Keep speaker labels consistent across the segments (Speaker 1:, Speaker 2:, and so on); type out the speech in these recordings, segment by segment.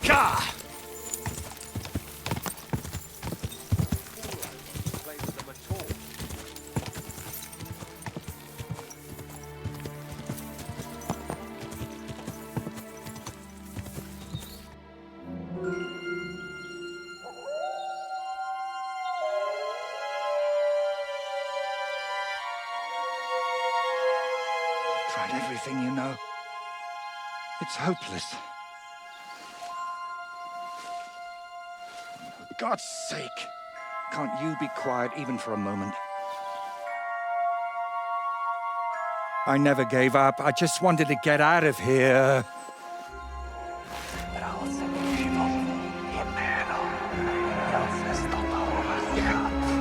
Speaker 1: Gah!
Speaker 2: Tried everything, you know. It's hopeless. For God's sake, can't you be quiet even for a moment? I never gave up. I just wanted to get out of here.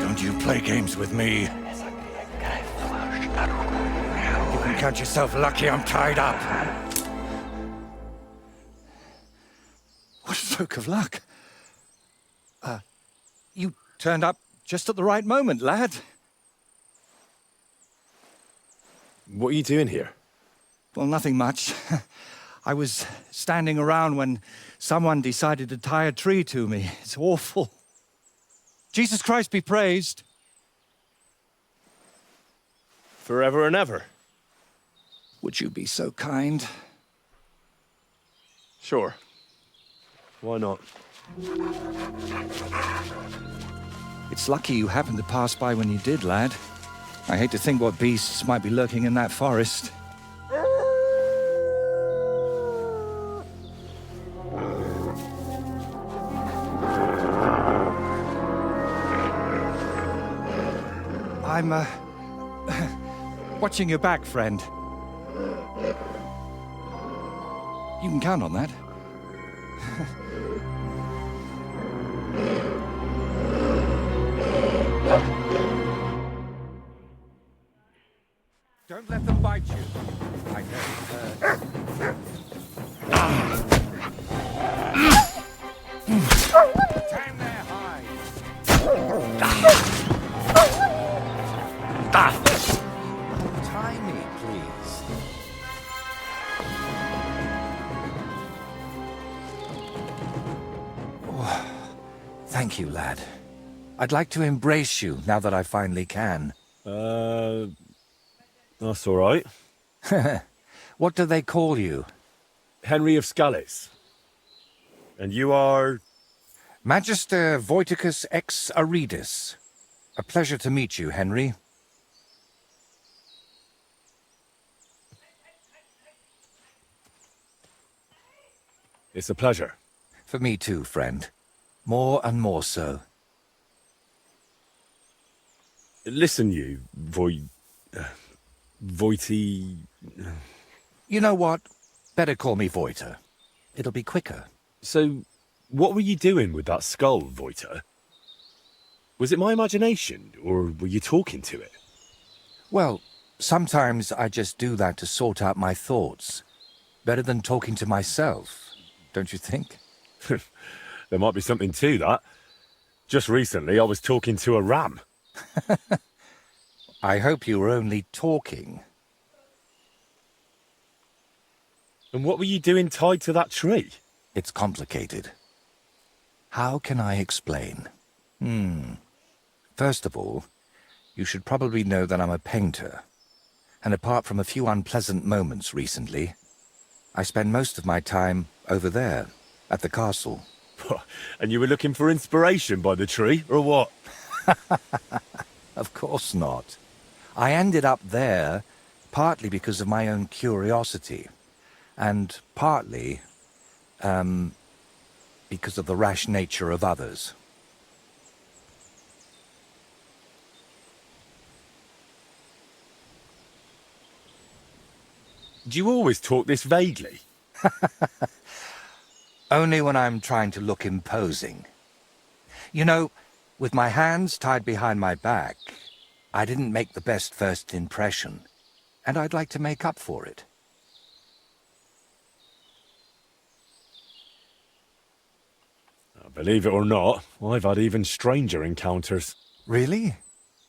Speaker 2: Don't you play games with me. You can count yourself lucky I'm tied up. What a stroke of luck. You turned up just at the right moment, lad.
Speaker 1: What are you doing here?
Speaker 2: Well, nothing much. I was standing around when someone decided to tie a tree to me. It's awful. Jesus Christ be praised.
Speaker 1: Forever and ever?
Speaker 2: Would you be so kind?
Speaker 1: Sure. Why not?
Speaker 2: It's lucky you happened to pass by when you did, lad. I hate to think what beasts might be lurking in that forest. I'm, watching your back, friend. You can count on that. Don't let them bite you. I know it hurts. Damn their hides. Tie me, please. Oh, thank you, lad. I'd like to embrace you now that I finally can.
Speaker 1: That's all right.
Speaker 2: What do they call you?
Speaker 1: Henry of Scales. And you are...
Speaker 2: Magister Voiticus ex Aridus. A pleasure to meet you, Henry.
Speaker 1: It's a pleasure.
Speaker 2: For me too, friend. More and more so.
Speaker 1: Listen, you, Voity...
Speaker 2: You know what? Better call me Voiter. It'll be quicker.
Speaker 1: So, what were you doing with that skull, Voiter? Was it my imagination, or were you talking to it?
Speaker 2: Well, sometimes I just do that to sort out my thoughts. Better than talking to myself, don't you think?
Speaker 1: There might be something to that. Just recently, I was talking to a ram.
Speaker 2: I hope you were only talking.
Speaker 1: And what were you doing tied to that tree?
Speaker 2: It's complicated. How can I explain? First of all, you should probably know that I'm a painter. And apart from a few unpleasant moments recently, I spend most of my time over there, at the castle.
Speaker 1: And you were looking for inspiration by the tree, or what?
Speaker 2: Of course not. I ended up there partly because of my own curiosity, and partly, because of the rash nature of others.
Speaker 1: Do you always talk this vaguely?
Speaker 2: Only when I'm trying to look imposing. You know, with my hands tied behind my back, I didn't make the best first impression, and I'd like to make up for it.
Speaker 1: Believe it or not, I've had even stranger encounters.
Speaker 2: Really?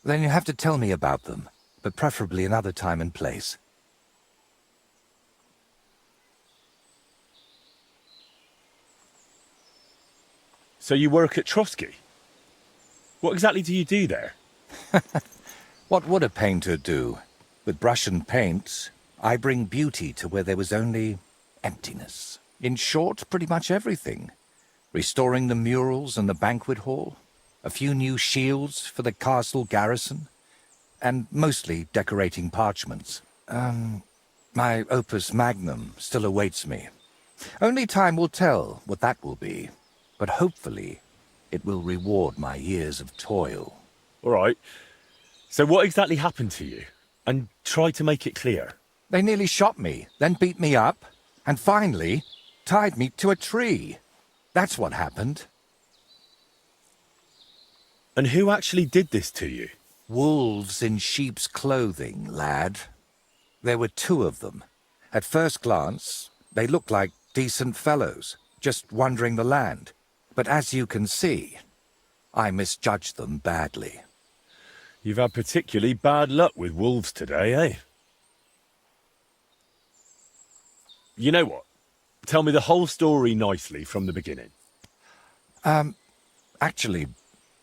Speaker 2: Then you have to tell me about them, but preferably another time and place.
Speaker 1: So you work at Trotsky? What exactly do you do there?
Speaker 2: What would a painter do? With brush and paint, I bring beauty to where there was only emptiness. In short, pretty much everything. Restoring the murals and the banquet hall, a few new shields for the castle garrison, and mostly decorating parchments. My opus magnum still awaits me. Only time will tell what that will be, but hopefully it will reward my years of toil.
Speaker 1: All right. So what exactly happened to you? And try to make it clear.
Speaker 2: They nearly shot me, then beat me up, and finally tied me to a tree. That's what happened.
Speaker 1: And who actually did this to you?
Speaker 2: Wolves in sheep's clothing, lad. There were 2 of them. At first glance, they looked like decent fellows, just wandering the land. But as you can see, I misjudged them badly.
Speaker 1: You've had particularly bad luck with wolves today, eh? You know what? Tell me the whole story nicely from the beginning.
Speaker 2: Actually,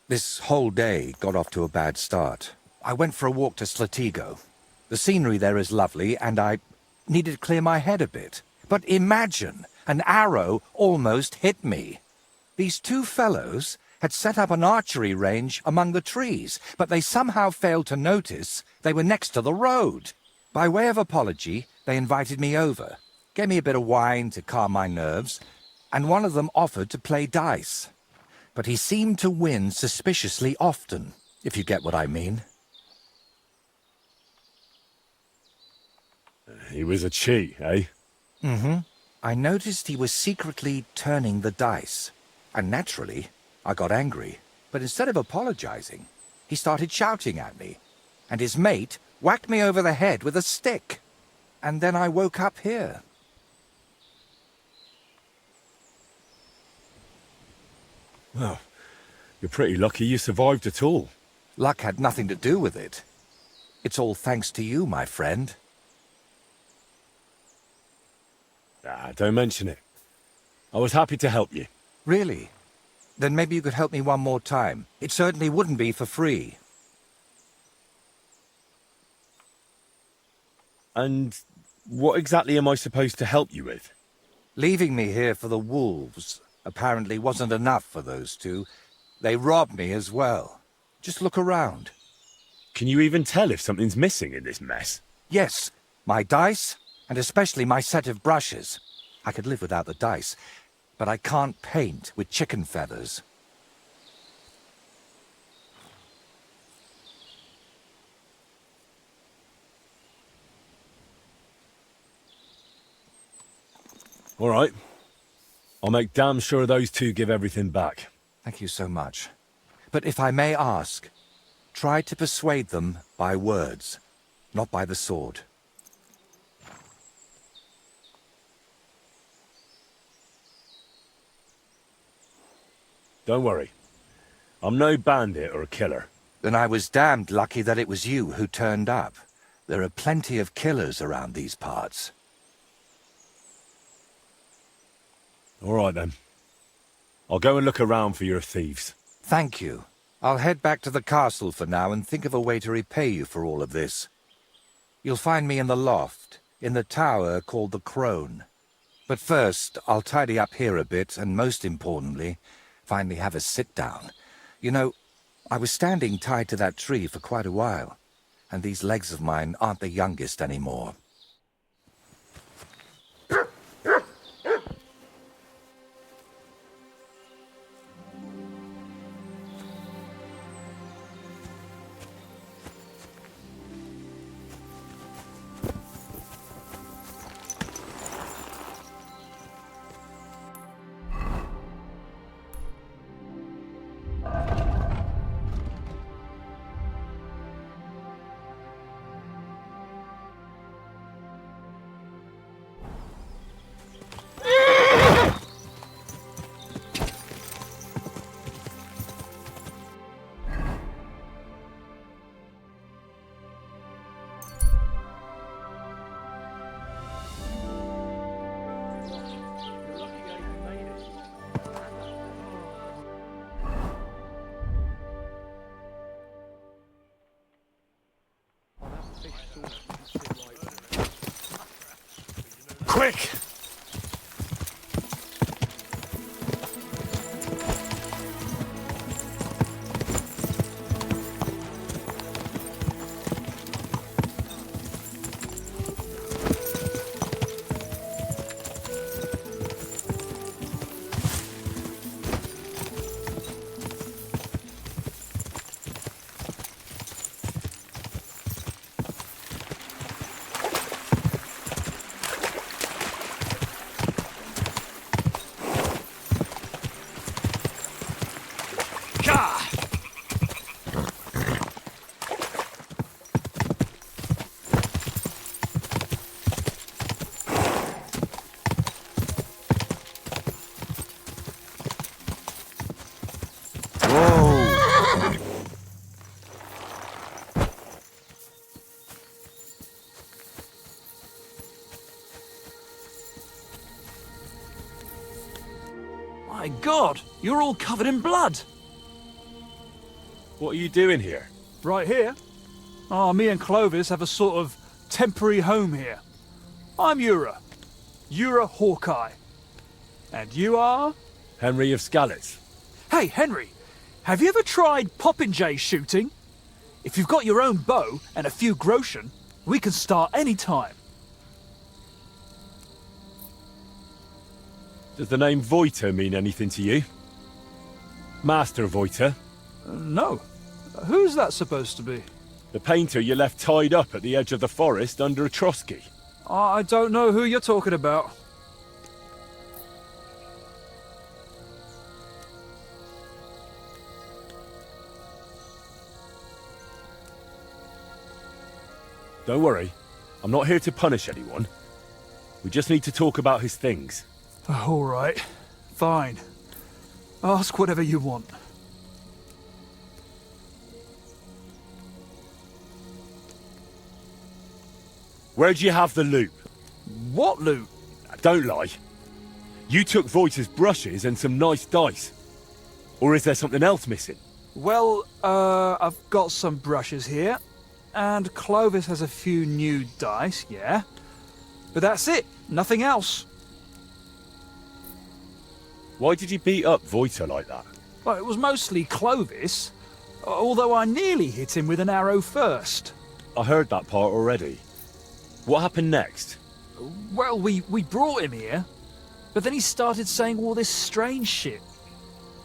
Speaker 2: this whole day got off to a bad start. I went for a walk to Slatigo. The scenery there is lovely, and I needed to clear my head a bit. But imagine, an arrow almost hit me. These 2 fellows had set up an archery range among the trees, but they somehow failed to notice they were next to the road. By way of apology, they invited me over, gave me a bit of wine to calm my nerves, and one of them offered to play dice. But he seemed to win suspiciously often, if you get what I mean.
Speaker 1: He was a cheat, eh?
Speaker 2: Mm-hmm. I noticed he was secretly turning the dice, and naturally, I got angry. But instead of apologizing, he started shouting at me, and his mate whacked me over the head with a stick. And then I woke up here.
Speaker 1: Well, you're pretty lucky you survived at all.
Speaker 2: Luck had nothing to do with it. It's all thanks to you, my friend.
Speaker 1: Don't mention it. I was happy to help you.
Speaker 2: Really? Then maybe you could help me one more time. It certainly wouldn't be for free.
Speaker 1: And what exactly am I supposed to help you with?
Speaker 2: Leaving me here for the wolves apparently wasn't enough for those 2. They robbed me as well. Just look around.
Speaker 1: Can you even tell if something's missing in this mess?
Speaker 2: Yes, my dice, and especially my set of brushes. I could live without the dice, but I can't paint with chicken feathers.
Speaker 1: All right. I'll make damn sure those 2 give everything back.
Speaker 2: Thank you so much. But if I may ask, try to persuade them by words, not by the sword.
Speaker 1: Don't worry. I'm no bandit or a killer.
Speaker 2: Then I was damned lucky that it was you who turned up. There are plenty of killers around these parts.
Speaker 1: All right, then. I'll go and look around for your thieves.
Speaker 2: Thank you. I'll head back to the castle for now and think of a way to repay you for all of this. You'll find me in the loft, in the tower called the Crone. But first, I'll tidy up here a bit, and most importantly, finally have a sit-down. You know, I was standing tied to that tree for quite a while, and these legs of mine aren't the youngest anymore.
Speaker 3: quick! My God, you're all covered in blood.
Speaker 1: What are you doing here?
Speaker 3: Right here? Oh, me and Clovis have a sort of temporary home here. I'm Ura Hawkeye. And you are?
Speaker 1: Henry of Skalitz.
Speaker 3: Hey, Henry, have you ever tried popinjay shooting? If you've got your own bow and a few groschen, we can start any time.
Speaker 1: Does the name Voiter mean anything to you? Master Voiter?
Speaker 3: No. Who's that supposed to be?
Speaker 1: The painter you left tied up at the edge of the forest under a Trotsky.
Speaker 3: I don't know who you're talking about.
Speaker 1: Don't worry, I'm not here to punish anyone. We just need to talk about his things.
Speaker 3: All right. Fine. Ask whatever you want.
Speaker 1: Where'd you have the loot?
Speaker 3: What loot?
Speaker 1: Don't lie. You took Voiter's brushes and some nice dice. Or is there something else missing?
Speaker 3: Well, I've got some brushes here. And Clovis has a few new dice, yeah. But that's it. Nothing else.
Speaker 1: Why did you beat up Voiter like that?
Speaker 3: Well, it was mostly Clovis. Although I nearly hit him with an arrow first.
Speaker 1: I heard that part already. What happened next?
Speaker 3: Well, we brought him here. But then he started saying all this strange shit.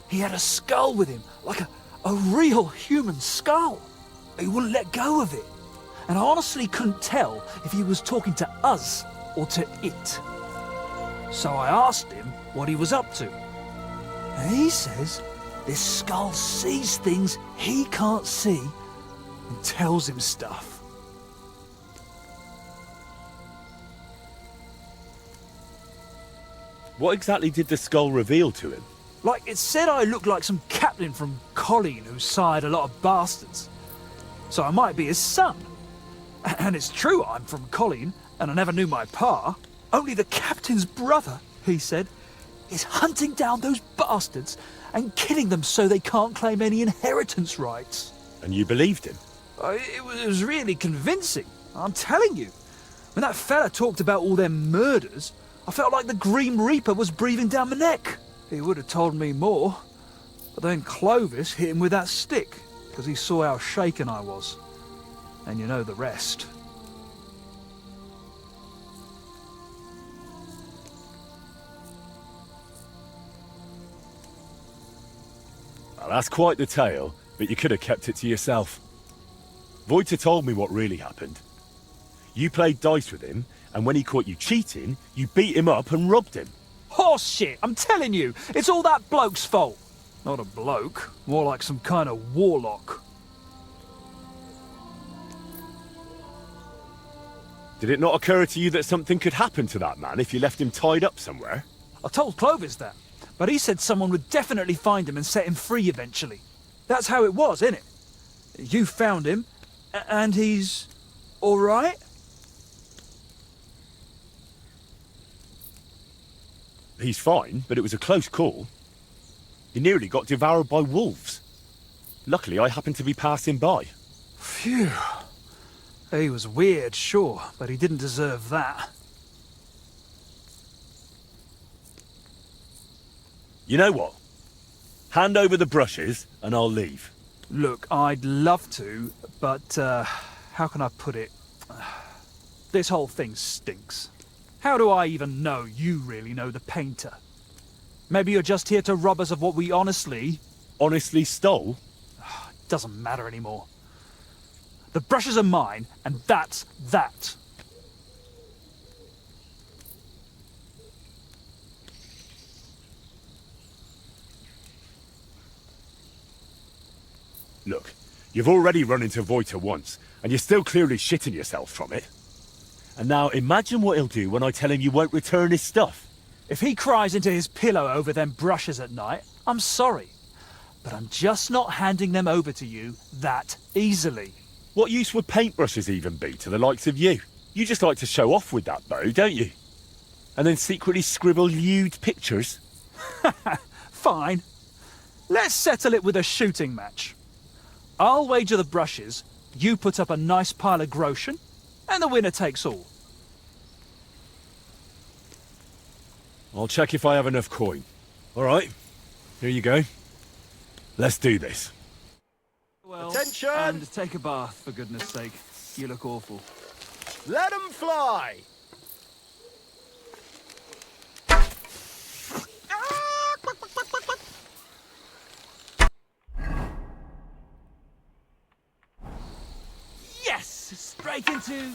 Speaker 3: He had a skull with him, like a real human skull. He wouldn't let go of it. And I honestly couldn't tell if he was talking to us or to it. So I asked him what he was up to. And he says this skull sees things he can't see and tells him stuff.
Speaker 1: What exactly did the skull reveal to him?
Speaker 3: Like, it said I looked like some captain from Colleen who sired a lot of bastards. So I might be his son. And it's true I'm from Colleen, and I never knew my pa. Only the captain's brother, he said, is hunting down those bastards and killing them so they can't claim any inheritance rights.
Speaker 1: And you believed him?
Speaker 3: It was really convincing, I'm telling you. When that fella talked about all them murders, I felt like the Grim Reaper was breathing down my neck. He would have told me more. But then Clovis hit him with that stick, because he saw how shaken I was. And you know the rest.
Speaker 1: Well, that's quite the tale, but you could have kept it to yourself. Voiter told me what really happened. You played dice with him, and when he caught you cheating, you beat him up and robbed him.
Speaker 3: Horse shit, I'm telling you, it's all that bloke's fault. Not a bloke, more like some kind of warlock.
Speaker 1: Did it not occur to you that something could happen to that man if you left him tied up somewhere?
Speaker 3: I told Clovis that, but he said someone would definitely find him and set him free eventually. That's how it was, innit? You found him, and he's all right?
Speaker 1: He's fine, but it was a close call. He nearly got devoured by wolves. Luckily, I happened to be passing by.
Speaker 3: Phew. He was weird, sure, but he didn't deserve that.
Speaker 1: You know what? Hand over the brushes and I'll leave.
Speaker 3: Look, I'd love to, but how can I put it? This whole thing stinks. How do I even know you really know the painter? Maybe you're just here to rob us of what we honestly...
Speaker 1: Honestly stole?
Speaker 3: Doesn't matter anymore. The brushes are mine, and that's that.
Speaker 1: Look, you've already run into Voiter once, and you're still clearly shitting yourself from it. And now imagine what he'll do when I tell him you won't return his stuff.
Speaker 3: If he cries into his pillow over them brushes at night, I'm sorry. But I'm just not handing them over to you that easily.
Speaker 1: What use would paintbrushes even be to the likes of you? You just like to show off with that bow, don't you? And then secretly scribble lewd pictures?
Speaker 3: Fine. Let's settle it with a shooting match. I'll wager the brushes, you put up a nice pile of groschen, and the winner takes all.
Speaker 1: I'll check if I have enough coin. All right, here you go. Let's do this.
Speaker 3: Well,
Speaker 4: Attention!
Speaker 3: and take a bath, for goodness sake. You look awful.
Speaker 4: Let 'em fly!
Speaker 3: Yes! Straight into...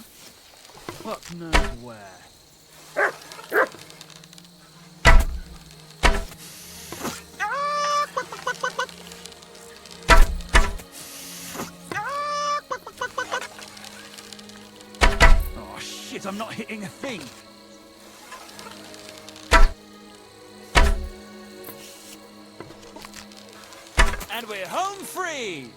Speaker 3: what knows where. Oh shit, I'm not hitting a thing. And we're home free!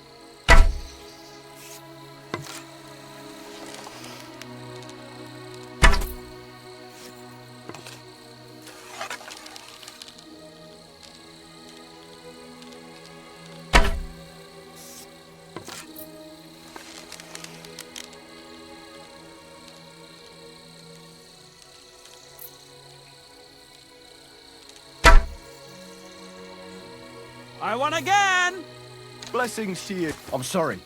Speaker 3: I won again!
Speaker 4: Blessings to you. I'm sorry.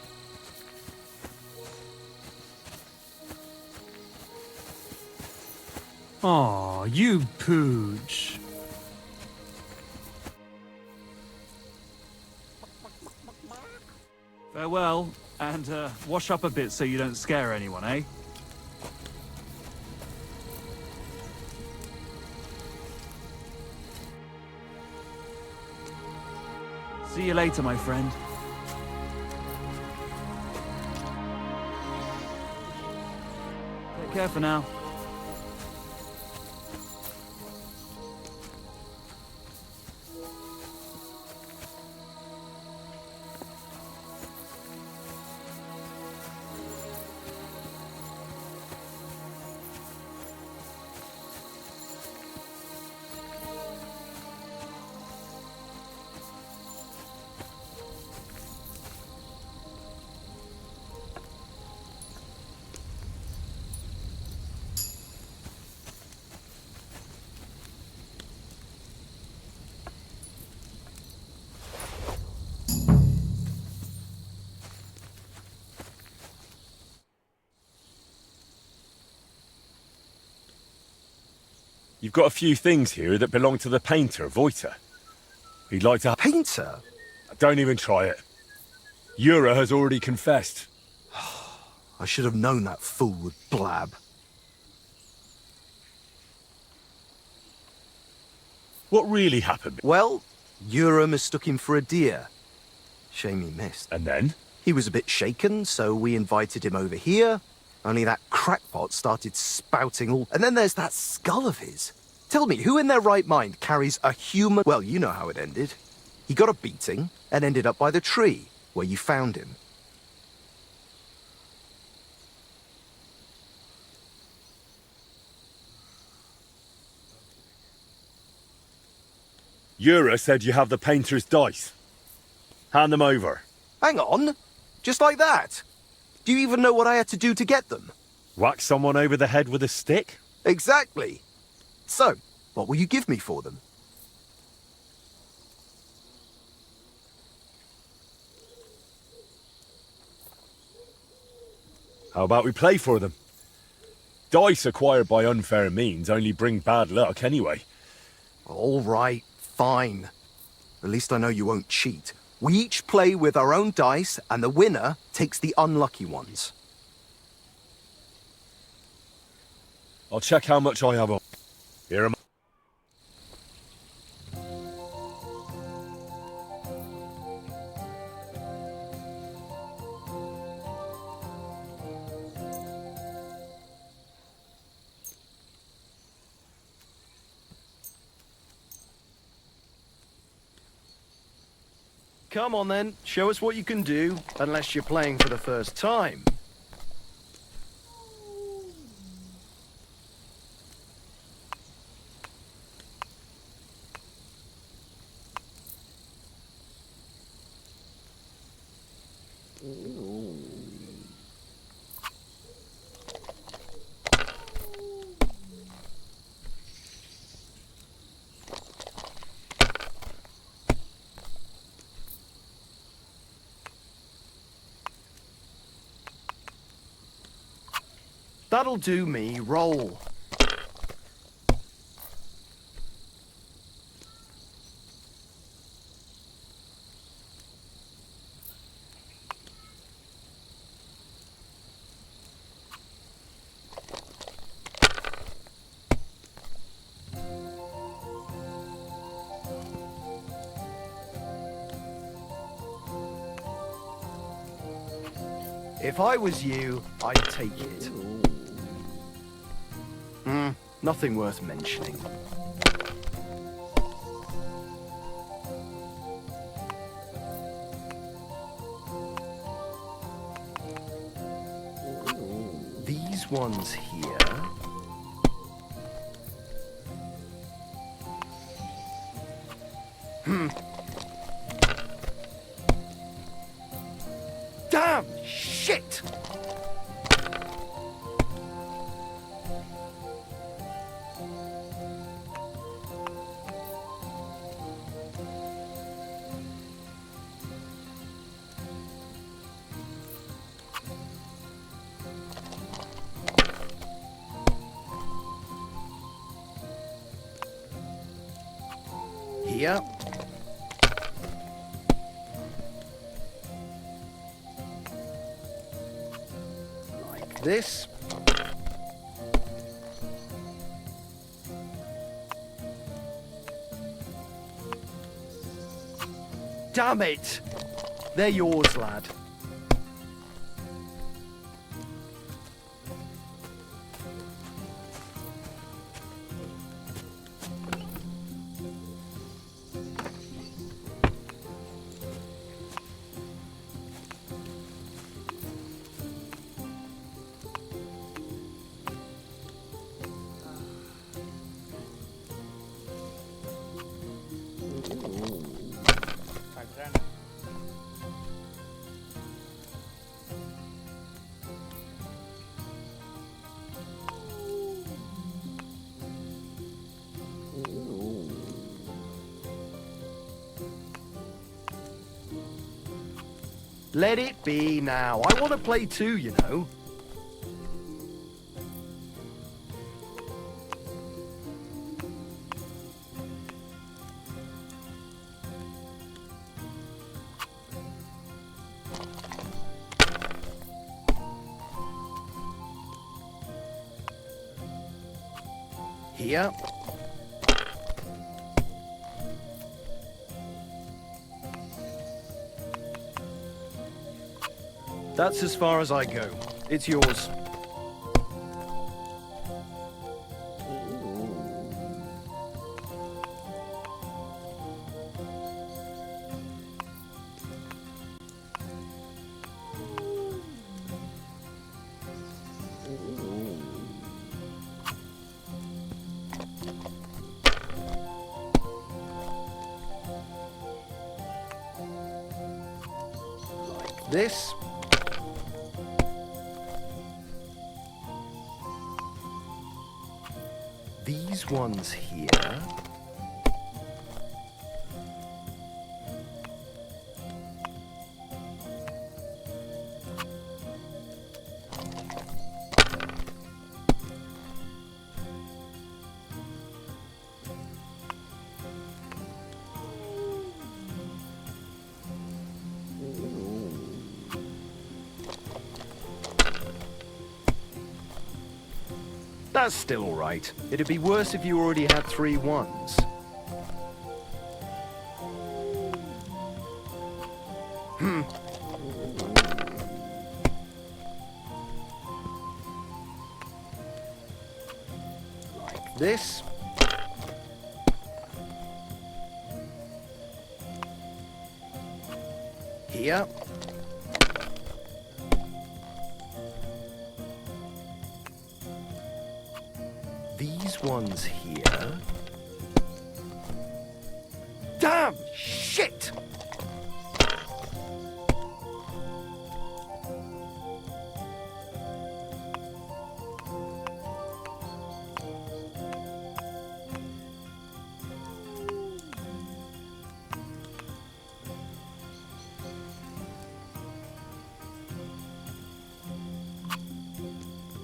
Speaker 3: Aw, you pooch. Farewell, and wash up a bit so you don't scare anyone, eh? See you later, my friend. Take care for now.
Speaker 1: You've got a few things here that belong to the painter, Voiter. He'd like to...
Speaker 4: Painter?
Speaker 1: Don't even try it. Yura has already confessed.
Speaker 4: I should have known that fool would blab.
Speaker 1: What really happened?
Speaker 4: Well, Yura mistook him for a deer. Shame he missed.
Speaker 1: And then?
Speaker 4: He was a bit shaken, so we invited him over here. Only that crackpot started spouting all... And then there's that skull of his. Tell me, who in their right mind carries a human... Well, you know how it ended. He got a beating and ended up by the tree, where you found him.
Speaker 1: Yura said you have the painter's dice. Hand them over.
Speaker 4: Hang on. Just like that. Do you even know what I had to do to get them?
Speaker 1: Whack someone over the head with a stick?
Speaker 4: Exactly. So, what will you give me for them?
Speaker 1: How about we play for them? Dice acquired by unfair means only bring bad luck anyway.
Speaker 4: All right, fine. At least I know you won't cheat. We each play with our own dice, and the winner takes the unlucky ones.
Speaker 1: I'll check how much I have on. Here am I.
Speaker 5: Come on then, show us what you can do, unless you're playing for the first time. That'll do me, roll. If I was you, I'd take it. Nothing worth mentioning. These ones here. Damn! Shit! Here. Like this. Damn it! They're yours, lad. Let it be now. I want to play too, you know. Here. That's as far as I go. It's yours. Like this. These ones here. That's still all right. It'd be worse if you already had 3 ones. Like this. Here. These ones here. Damn! Shit!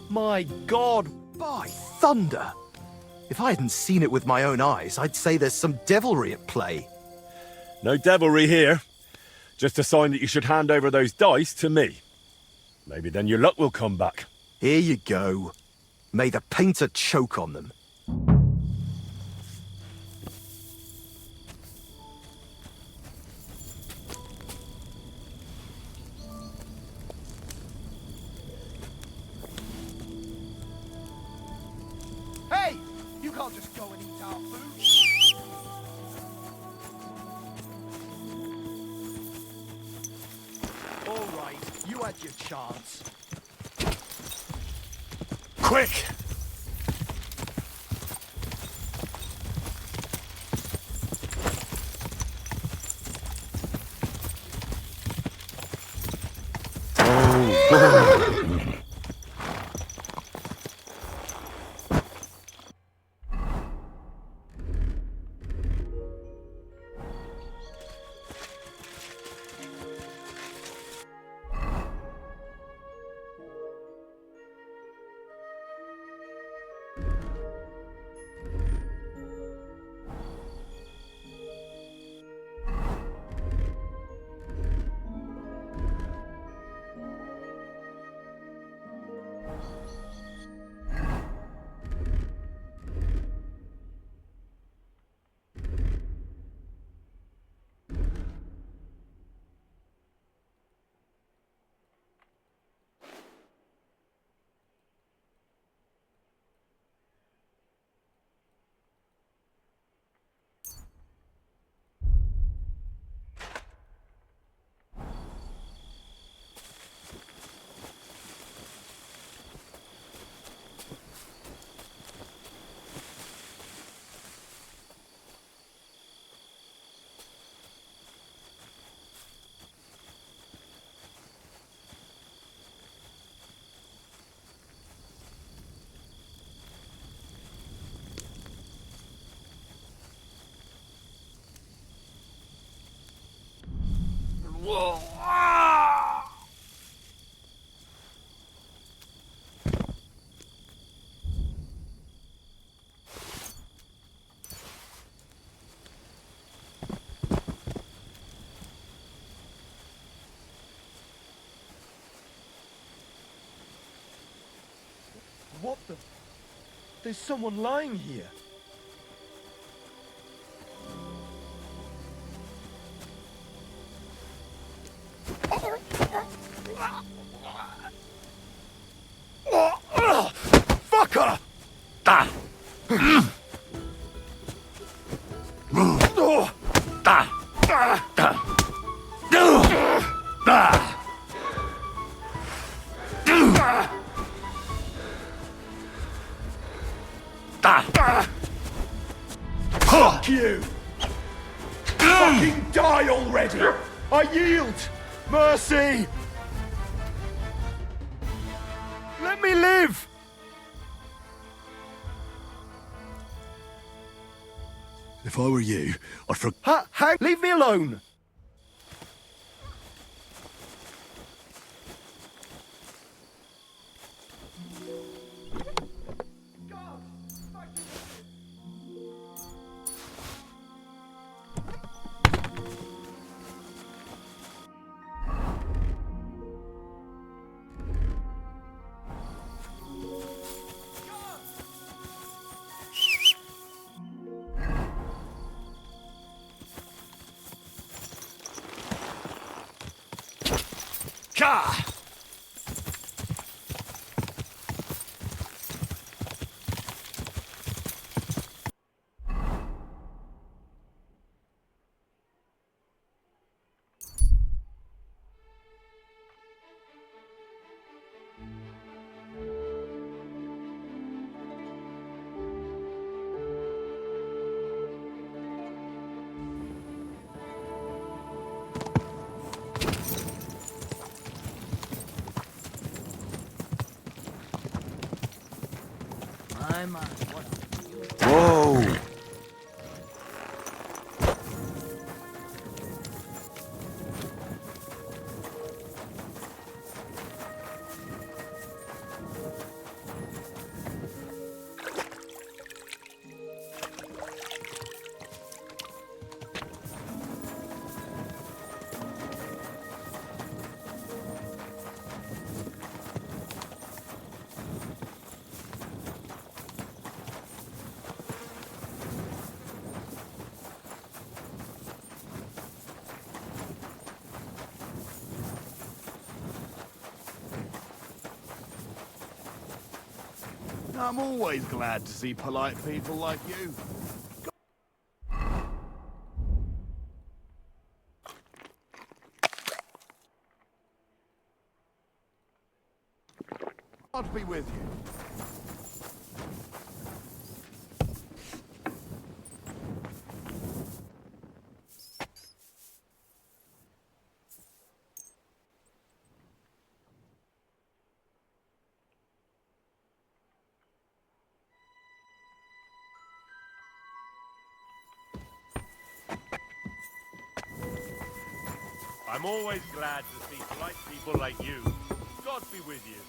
Speaker 5: My God!
Speaker 4: By thunder! If I hadn't seen it with my own eyes, I'd say there's some devilry at play.
Speaker 1: No devilry here. Just a sign that you should hand over those dice to me. Maybe then your luck will come back.
Speaker 4: Here you go. May the painter choke on them. Hey! You can't just go and eat our food. All right, you had your chance.
Speaker 1: Quick!
Speaker 3: Whoa! Ah!
Speaker 5: What the? There's someone lying here. Fucker!
Speaker 1: Da! Da! Da!
Speaker 5: Fuck you! Fucking die already! I yield! Mercy! Let me live!
Speaker 1: If I were you, I'd
Speaker 5: Hang! Leave me alone!
Speaker 3: Gah! My, what
Speaker 2: Whoa!
Speaker 6: I'm always glad to see polite people like you. God be with you.
Speaker 1: I'm always glad to see polite people like you. God be with you.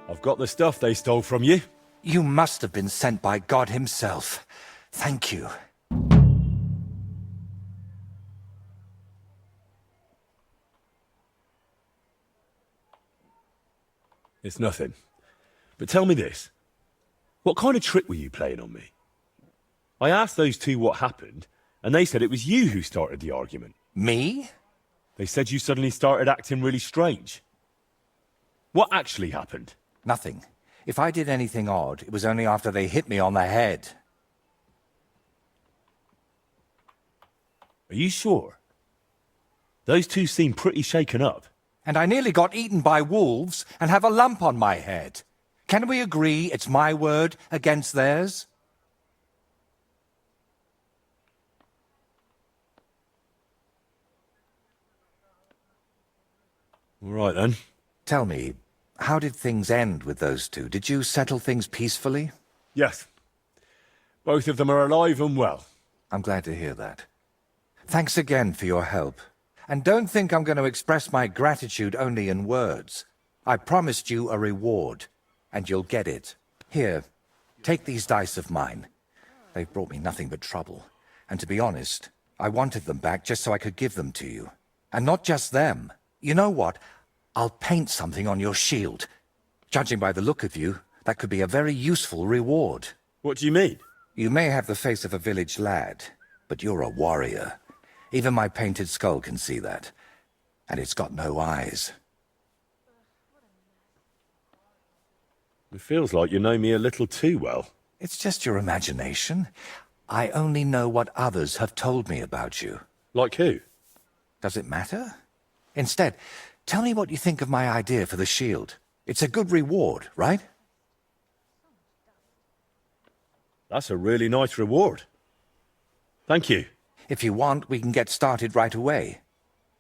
Speaker 1: I've got the stuff they stole from you.
Speaker 2: You must have been sent by God himself. Thank you.
Speaker 1: It's nothing. But tell me this. What kind of trick were you playing on me? I asked those two what happened, and they said it was you who started the argument.
Speaker 2: Me?
Speaker 1: They said you suddenly started acting really strange. What actually happened?
Speaker 2: Nothing. If I did anything odd, it was only after they hit me on the head.
Speaker 1: Are you sure? Those two seem pretty shaken up.
Speaker 2: And I nearly got eaten by wolves and have a lump on my head. Can we agree it's my word against theirs?
Speaker 1: All right, then.
Speaker 2: Tell me, how did things end with those two? Did you settle things peacefully?
Speaker 1: Yes. Both of them are alive and well.
Speaker 2: I'm glad to hear that. Thanks again for your help. And don't think I'm going to express my gratitude only in words. I promised you a reward, and you'll get it. Here, take these dice of mine. They've brought me nothing but trouble. And to be honest, I wanted them back just so I could give them to you. And not just them. You know what? I'll paint something on your shield. Judging by the look of you, that could be a very useful reward.
Speaker 1: What do you mean?
Speaker 2: You may have the face of a village lad, but you're a warrior. Even my painted skull can see that. And it's got no eyes.
Speaker 1: It feels like you know me a little too well.
Speaker 2: It's just your imagination. I only know what others have told me about you.
Speaker 1: Like who?
Speaker 2: Does it matter? Instead, tell me what you think of my idea for the shield. It's a good reward, right?
Speaker 1: That's a really nice reward. Thank you.
Speaker 2: If you want, we can get started right away.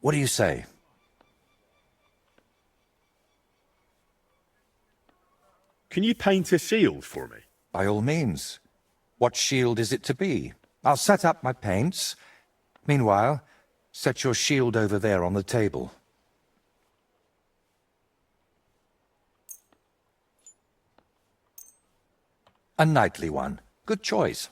Speaker 2: What do you say?
Speaker 1: Can you paint a shield for me?
Speaker 2: By all means. What shield is it to be? I'll set up my paints. Meanwhile, set your shield over there on the table. A knightly one. Good choice.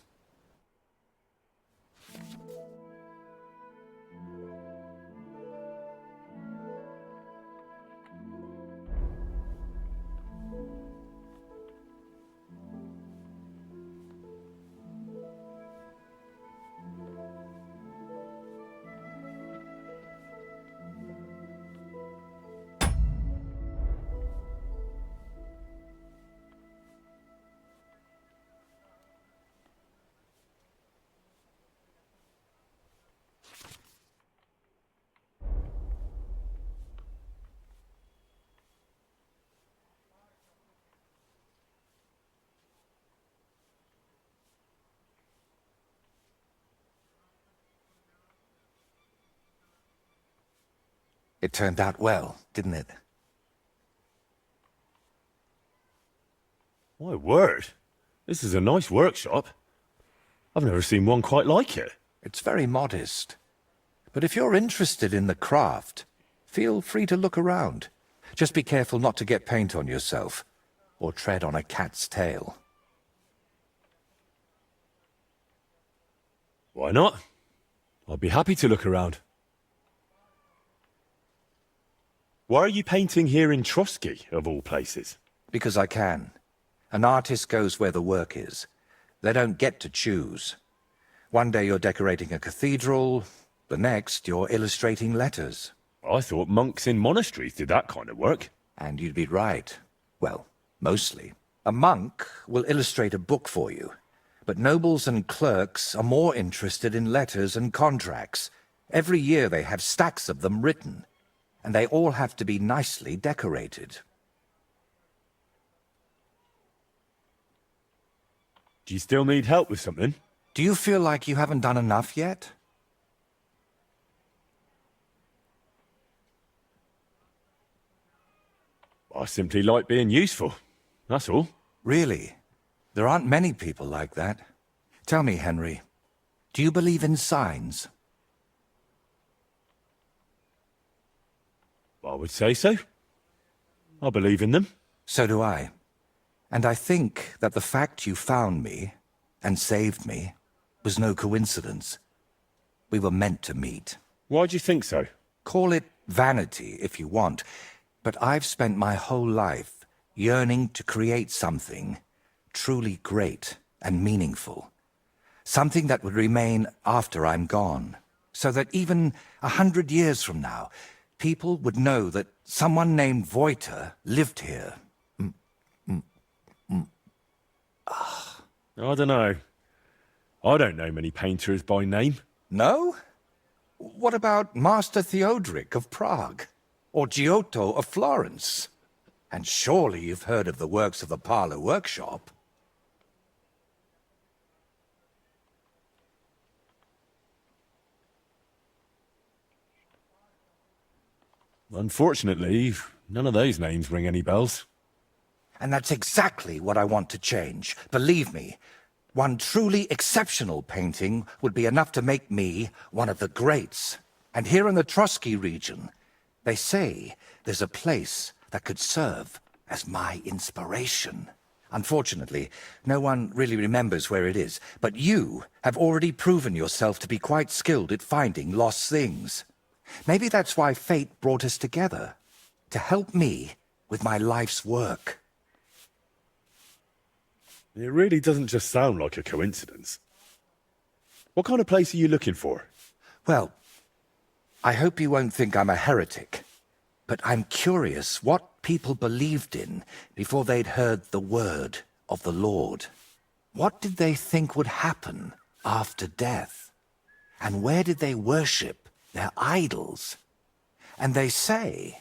Speaker 2: It turned out well, didn't it?
Speaker 1: My word. This is a nice workshop. I've never seen one quite like it.
Speaker 2: It's very modest. But if you're interested in the craft, feel free to look around. Just be careful not to get paint on yourself, or tread on a cat's tail.
Speaker 1: Why not? I'll be happy to look around. Why are you painting here in Trotsky, of all places?
Speaker 2: Because I can. An artist goes where the work is. They don't get to choose. One day you're decorating a cathedral, the next you're illustrating letters.
Speaker 1: I thought monks in monasteries did that kind of work.
Speaker 2: And you'd be right. Well, mostly. A monk will illustrate a book for you, but nobles and clerks are more interested in letters and contracts. Every year they have stacks of them written, and they all have to be nicely decorated.
Speaker 1: Do you still need help with something?
Speaker 2: Do you feel like you haven't done enough yet?
Speaker 1: I simply like being useful. That's all.
Speaker 2: Really? There aren't many people like that. Tell me, Henry, do you believe in signs?
Speaker 1: I would say so. I believe in them.
Speaker 2: So do I. And I think that the fact you found me and saved me was no coincidence. We were meant to meet.
Speaker 1: Why do you think so?
Speaker 2: Call it vanity if you want, but I've spent my whole life yearning to create something truly great and meaningful. Something that would remain after I'm gone, so that even 100 years from now, people would know that someone named Voiter lived here.
Speaker 1: I don't know. I don't know many painters by name.
Speaker 2: No? What about Master Theodoric of Prague? Or Giotto of Florence? And surely you've heard of the works of the Parlour Workshop.
Speaker 1: Unfortunately, none of those names ring any bells.
Speaker 2: And that's exactly what I want to change. Believe me, one truly exceptional painting would be enough to make me one of the greats. And here in the Trotsky region, they say there's a place that could serve as my inspiration. Unfortunately, no one really remembers where it is, but you have already proven yourself to be quite skilled at finding lost things. Maybe that's why fate brought us together, to help me with my life's work.
Speaker 1: It really doesn't just sound like a coincidence. What kind of place are you looking for?
Speaker 2: Well, I hope you won't think I'm a heretic, but I'm curious what people believed in before they'd heard the word of the Lord. What did they think would happen after death? And where did they worship their idols? And they say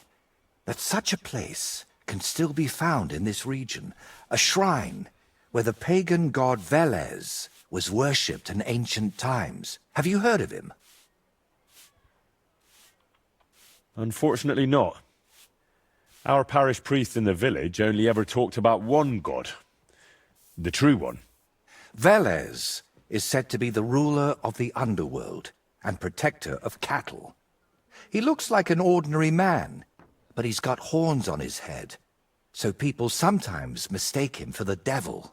Speaker 2: that such a place can still be found in this region, a shrine where the pagan god Velez was worshipped in ancient times. Have you heard of him?
Speaker 1: Unfortunately not. Our parish priest in the village only ever talked about one god. The true one.
Speaker 2: Velez is said to be the ruler of the underworld and protector of cattle. He looks like an ordinary man, but he's got horns on his head, so people sometimes mistake him for the devil.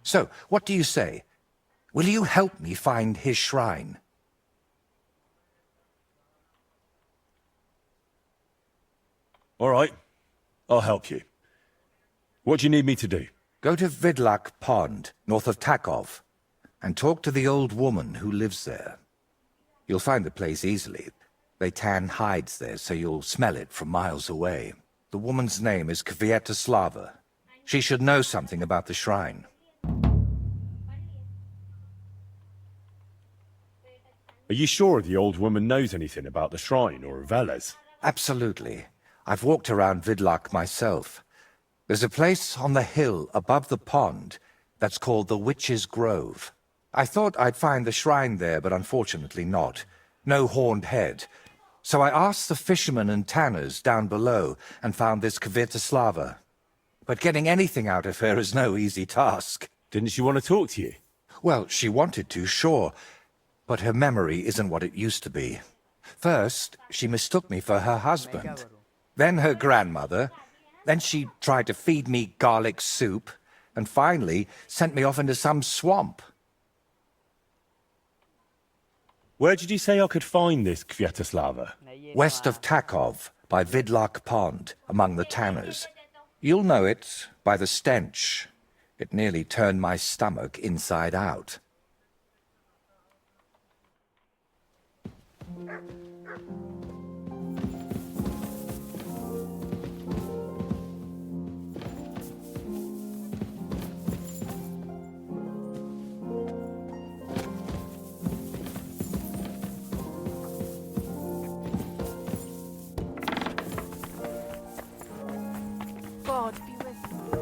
Speaker 2: So, what do you say? Will you help me find his shrine?
Speaker 1: All right, I'll help you. What do you need me to do?
Speaker 2: Go to Vidlak Pond, north of Takov, and talk to the old woman who lives there. You'll find the place easily. They tan hides there, so you'll smell it from miles away. The woman's name is Kvietoslava. She should know something about the shrine.
Speaker 1: Are you sure the old woman knows anything about the shrine or Veles?
Speaker 2: Absolutely. I've walked around Vidlak myself. There's a place on the hill above the pond that's called the Witch's Grove. I thought I'd find the shrine there, but unfortunately not. No horned head. So I asked the fishermen and tanners down below and found this Kvietoslava. But getting anything out of her is no easy task.
Speaker 1: Didn't she want to talk to you?
Speaker 2: Well, she wanted to, sure. But her memory isn't what it used to be. First, she mistook me for her husband. Then her grandmother. Then she tried to feed me garlic soup. And finally, sent me off into some swamp.
Speaker 1: Where did you say I could find this Kvietoslava?
Speaker 2: West of Takov, by Vidlak Pond, among the tanners. You'll know it by the stench. It nearly turned my stomach inside out.
Speaker 7: God be with you.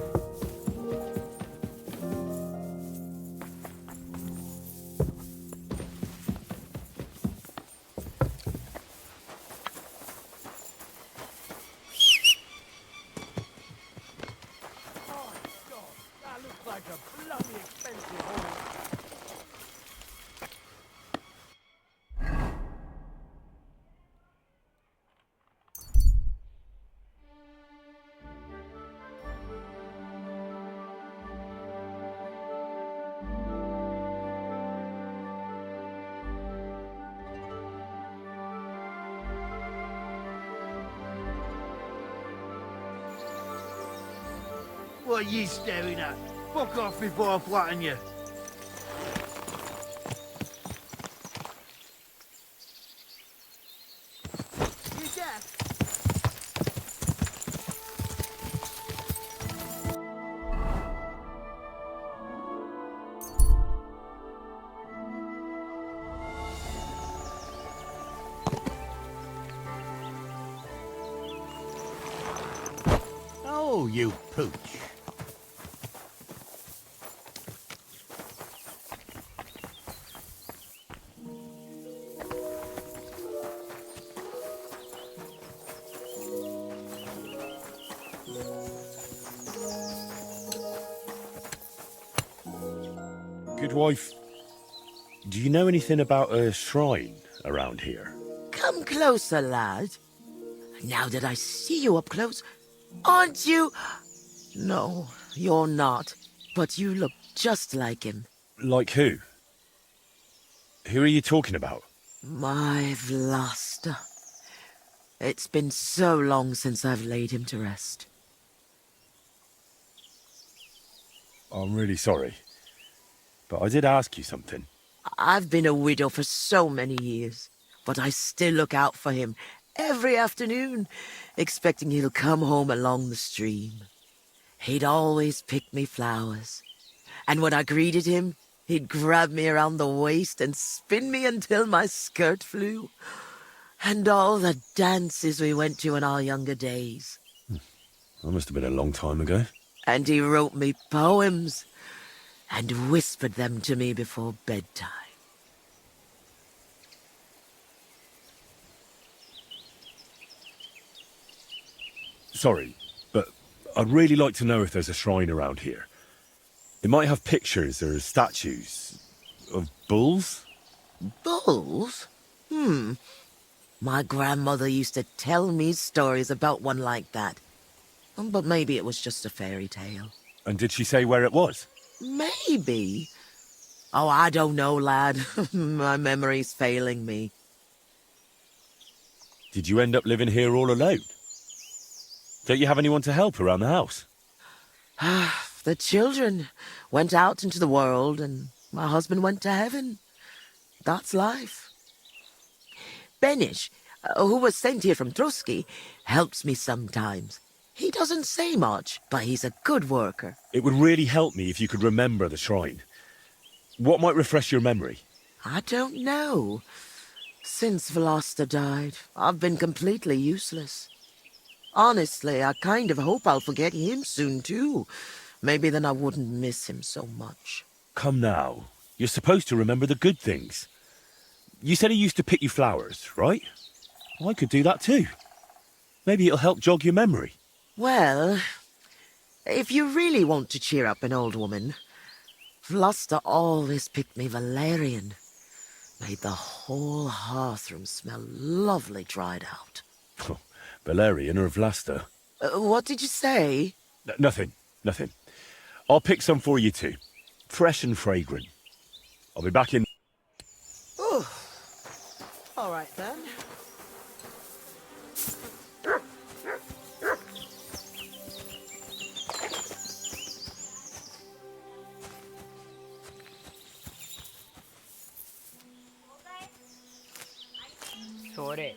Speaker 6: What are you staring at? Fuck off before I flatten you. You deaf? Oh, you pooch.
Speaker 1: Good wife, do you know anything about a shrine around here?
Speaker 8: Come closer, lad. Now that I see you up close, aren't you? No, you're not. But you look just like him.
Speaker 1: Like who? Who are you talking about?
Speaker 8: My Vlasta. It's been so long since I've laid him to rest.
Speaker 1: I'm really sorry, but I did ask you something.
Speaker 8: I've been a widow for so many years, but I still look out for him every afternoon, expecting he'll come home along the stream. He'd always pick me flowers, and when I greeted him, he'd grab me around the waist and spin me until my skirt flew. And all the dances we went to in our younger days.
Speaker 1: That must have been a long time ago.
Speaker 8: And he wrote me poems and whispered them to me before bedtime.
Speaker 1: Sorry, but I'd really like to know if there's a shrine around here. It might have pictures or statues of bulls.
Speaker 8: Bulls? My grandmother used to tell me stories about one like that. But maybe it was just a fairy tale.
Speaker 1: And did she say where it was?
Speaker 8: Maybe. Oh, I don't know, lad. My memory's failing me.
Speaker 1: Did you end up living here all alone? Don't you have anyone to help around the house?
Speaker 8: The children went out into the world, and my husband went to heaven. That's life. Benish, who was sent here from Trusky, helps me sometimes. He doesn't say much, but he's a good worker.
Speaker 1: It would really help me if you could remember the shrine. What might refresh your memory?
Speaker 8: I don't know. Since Vlasta died, I've been completely useless. Honestly, I kind of hope I'll forget him soon, too. Maybe then I wouldn't miss him so much.
Speaker 1: Come now. You're supposed to remember the good things. You said he used to pick you flowers, right? Well, I could do that too. Maybe it'll help jog your memory.
Speaker 8: Well, if you really want to cheer up an old woman, Vlasta always picked me valerian. Made the whole hearthroom smell lovely dried out.
Speaker 1: Valerian or Vlasta?
Speaker 8: What did you say?
Speaker 1: Nothing. I'll pick some for you too. Fresh and fragrant. I'll be back in...
Speaker 8: Oh, all right then.
Speaker 6: Sore.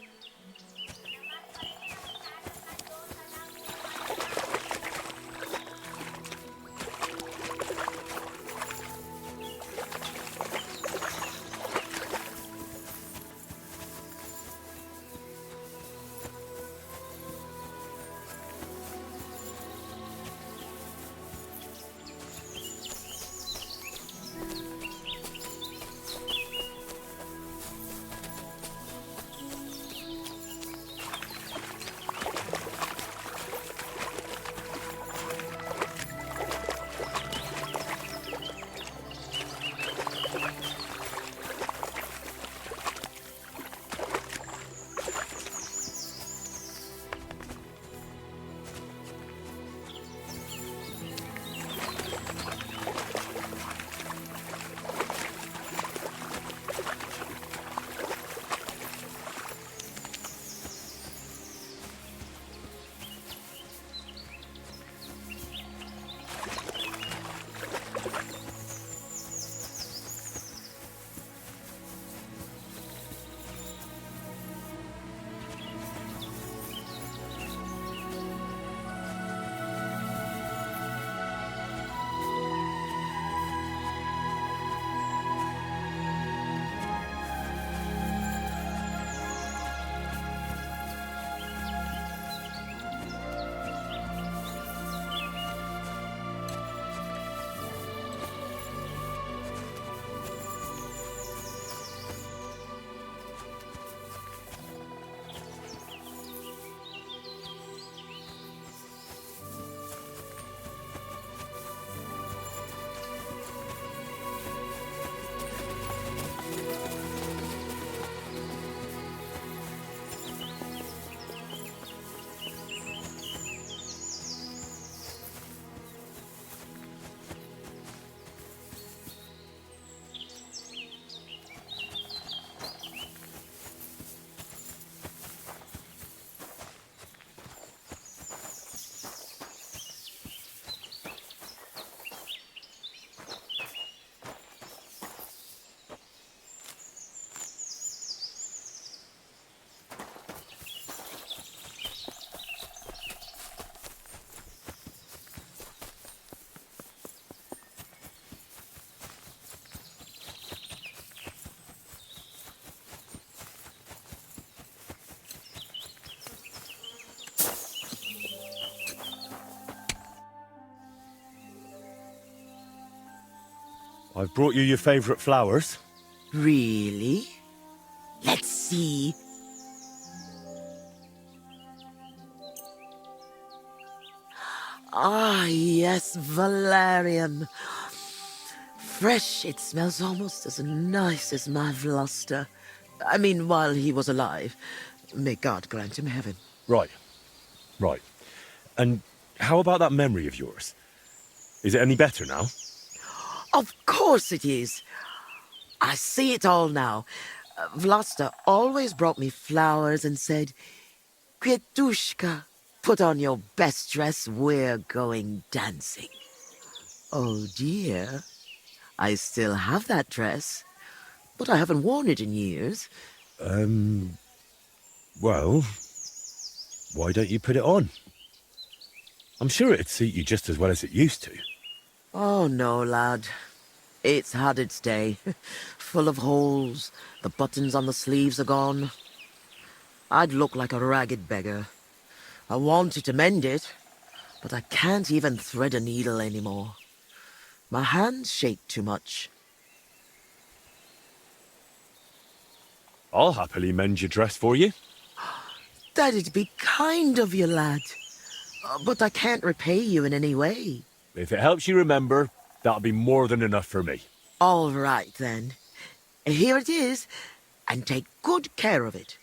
Speaker 1: I've brought you your favourite flowers.
Speaker 8: Really? Let's see. Ah, yes, valerian. Fresh, it smells almost as nice as my Vlasta. I mean, while he was alive. May God grant him heaven.
Speaker 1: Right. And how about that memory of yours? Is it any better now?
Speaker 8: Of course it is. I see it all now. Vlasta always brought me flowers and said, Květuška, put on your best dress, we're going dancing. Oh dear, I still have that dress, but I haven't worn it in years.
Speaker 1: Well, why don't you put it on? I'm sure it'd suit you just as well as it used to.
Speaker 8: Oh no, lad. It's had its day. Full of holes. The buttons on the sleeves are gone. I'd look like a ragged beggar. I wanted to mend it, but I can't even thread a needle anymore. My hands shake too much.
Speaker 1: I'll happily mend your dress for you.
Speaker 8: That'd be kind of you, lad. But I can't repay you in any way.
Speaker 1: If it helps you remember, that'll be more than enough for me.
Speaker 8: All right, then. Here it is, and take good care of it.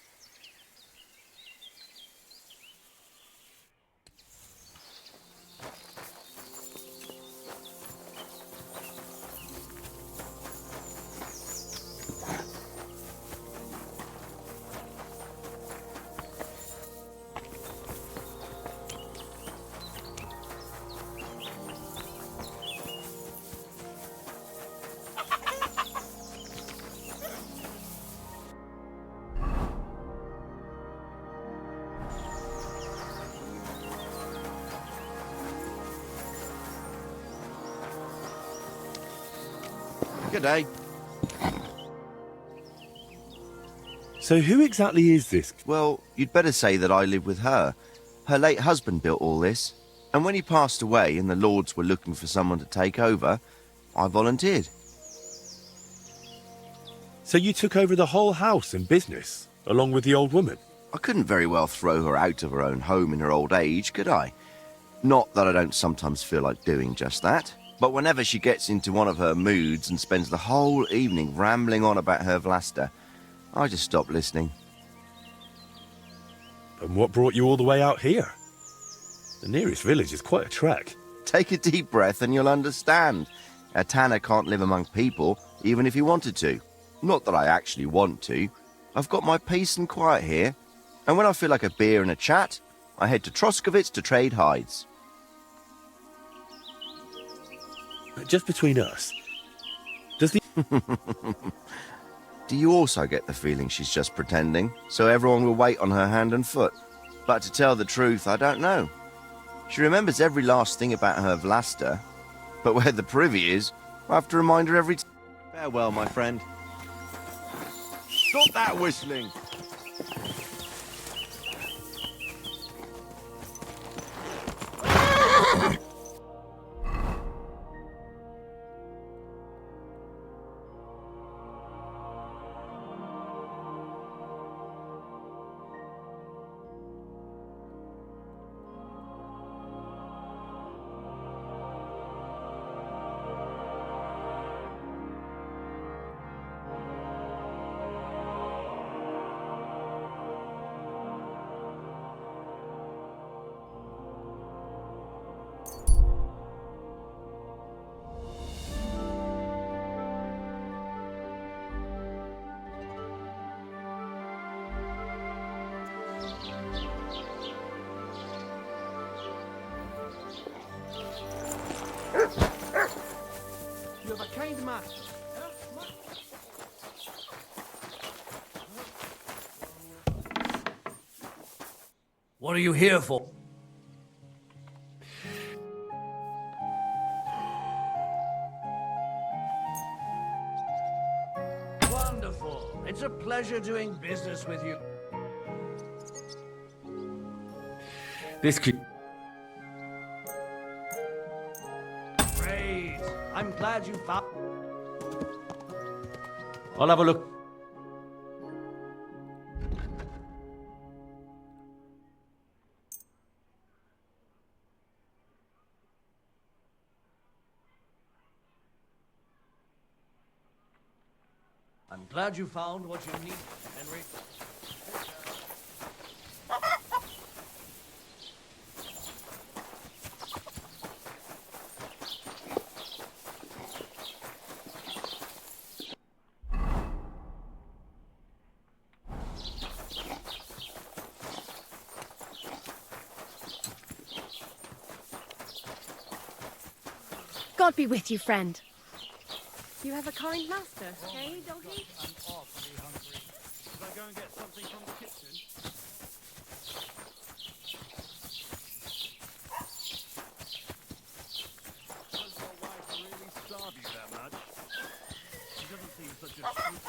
Speaker 9: Good day.
Speaker 1: So who exactly is this?
Speaker 9: Well, you'd better say that I live with her. Her late husband built all this, and when he passed away and the lords were looking for someone to take over, I volunteered.
Speaker 1: So you took over the whole house and business, along with the old woman?
Speaker 9: I couldn't very well throw her out of her own home in her old age, could I? Not that I don't sometimes feel like doing just that. But whenever she gets into one of her moods and spends the whole evening rambling on about her Vlasta, I just stop listening.
Speaker 1: And what brought you all the way out here? The nearest village is quite a trek.
Speaker 9: Take a deep breath and you'll understand. A tanner can't live among people, even if he wanted to. Not that I actually want to. I've got my peace and quiet here, and when I feel like a beer and a chat, I head to Troskovitz to trade hides.
Speaker 1: Just between us, does the...
Speaker 9: Do you also get the feeling she's just pretending, so everyone will wait on her hand and foot? But to tell the truth, I don't know. She remembers every last thing about her Vlasta, but where the privy is, I have to remind her every time. Farewell, my friend. Stop that whistling!
Speaker 6: You have a kind master.
Speaker 3: What are you here for?
Speaker 6: Wonderful. It's a pleasure doing business with you.
Speaker 1: This could...
Speaker 6: Great. I'm glad you found...
Speaker 1: I'll have a look.
Speaker 6: I'm glad you found what you need, Henry.
Speaker 7: God be with you, friend. You have a kind master, eh, doggy?
Speaker 1: I'm awfully hungry. Should I go and get something from the kitchen? Does your wife really starve you that much? She doesn't seem such a sweet...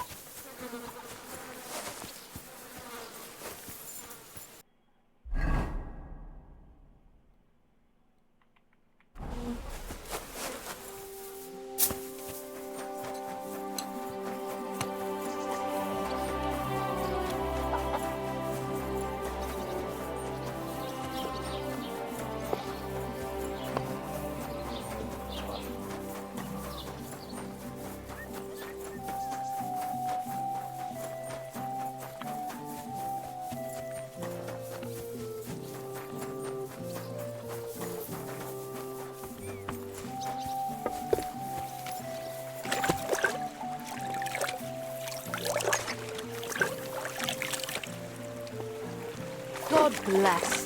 Speaker 7: God bless.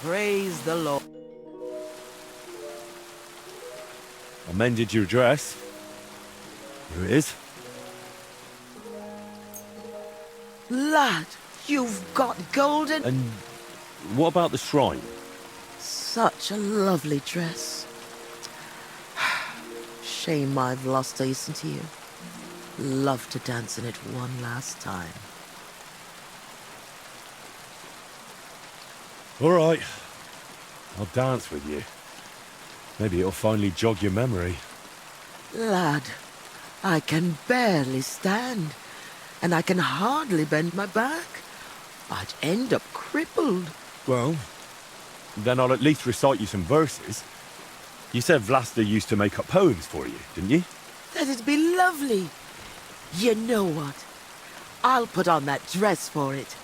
Speaker 8: Praise the Lord.
Speaker 1: I mended your dress. Here it is.
Speaker 8: Lad, you've got golden...
Speaker 1: And what about the shrine?
Speaker 8: Such a lovely dress. Shame I've lost Aeson to you. Love to dance in it one last time.
Speaker 1: All right. I'll dance with you. Maybe it'll finally jog your memory.
Speaker 8: Lad, I can barely stand, and I can hardly bend my back. I'd end up crippled.
Speaker 1: Well, then I'll at least recite you some verses. You said Vlasta used to make up poems for you, didn't you?
Speaker 8: That'd be lovely. You know what? I'll put on that dress for it.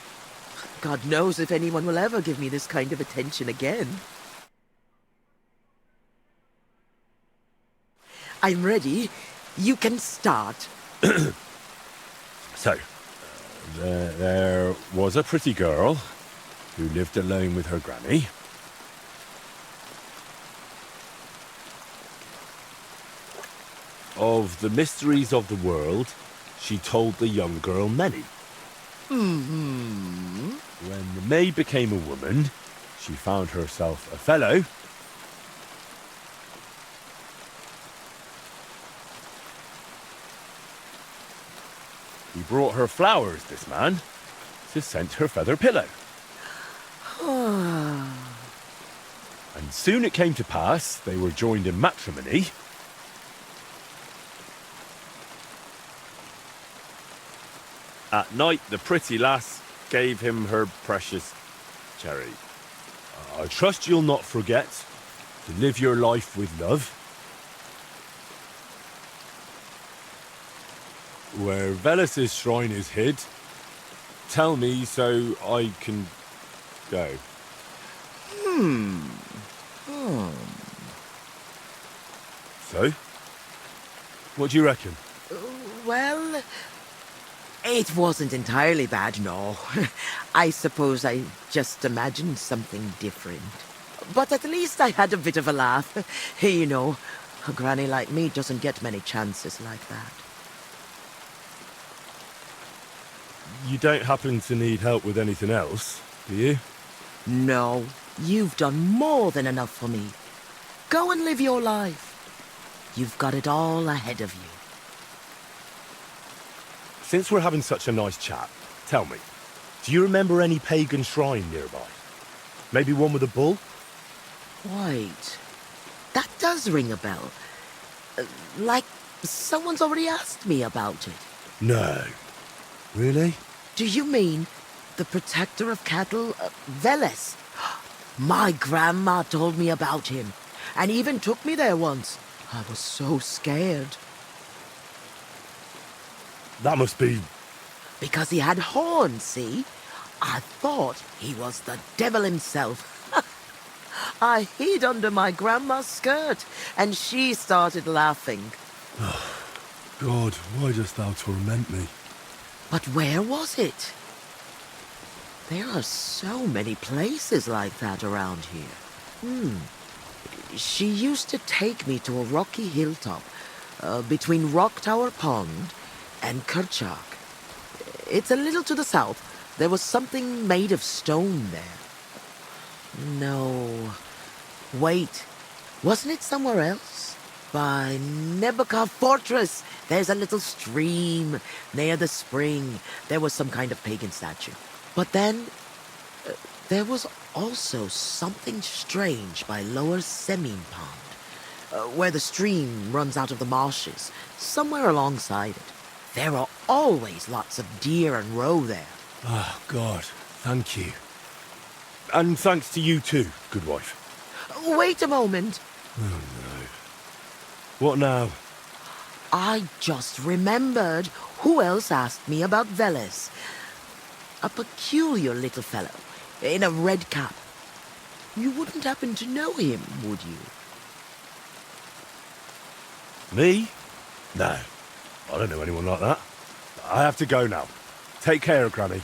Speaker 8: God knows if anyone will ever give me this kind of attention again. I'm ready. You can start.
Speaker 1: So, there was a pretty girl who lived alone with her granny. Of the mysteries of the world, she told the young girl many. When the maid became a woman, she found herself a fellow. He brought her flowers, this man, to scent her feather pillow. And soon it came to pass they were joined in matrimony. At night, the pretty lass gave him her precious cherry. I trust you'll not forget to live your life with love. Where Velus's shrine is hid, tell me so I can go. So? What do you reckon?
Speaker 8: Well, it wasn't entirely bad, no. I suppose I just imagined something different. But at least I had a bit of a laugh. You know, a granny like me doesn't get many chances like that.
Speaker 1: You don't happen to need help with anything else, do you?
Speaker 8: No, you've done more than enough for me. Go and live your life. You've got it all ahead of you.
Speaker 1: Since we're having such a nice chat, tell me, do you remember any pagan shrine nearby? Maybe one with a bull?
Speaker 8: Wait, that does ring a bell. Like someone's already asked me about it.
Speaker 1: No. Really?
Speaker 8: Do you mean the protector of cattle, Veles? My grandma told me about him, and even took me there once. I was so scared.
Speaker 1: That must be...
Speaker 8: Because he had horns, see? I thought he was the devil himself. I hid under my grandma's skirt, and she started laughing.
Speaker 1: God, why dost thou torment me?
Speaker 8: But where was it? There are so many places like that around here. She used to take me to a rocky hilltop between Rock Tower Pond and Kerchak. It's a little to the south. There was something made of stone there. No. Wait. Wasn't it somewhere else? By Nebuchadnezzar Fortress. There's a little stream. Near the spring, there was some kind of pagan statue. But then, there was also something strange by Lower Semin Pond, where the stream runs out of the marshes, somewhere alongside it. There are always lots of deer and roe there.
Speaker 1: Oh, God, thank you. And thanks to you too, good wife.
Speaker 8: Wait a moment.
Speaker 1: Oh, no. What now?
Speaker 8: I just remembered who else asked me about Veles. A peculiar little fellow in a red cap. You wouldn't happen to know him, would you?
Speaker 1: Me? No. I don't know anyone like that. I have to go now. Take care, Granny.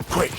Speaker 1: Quick!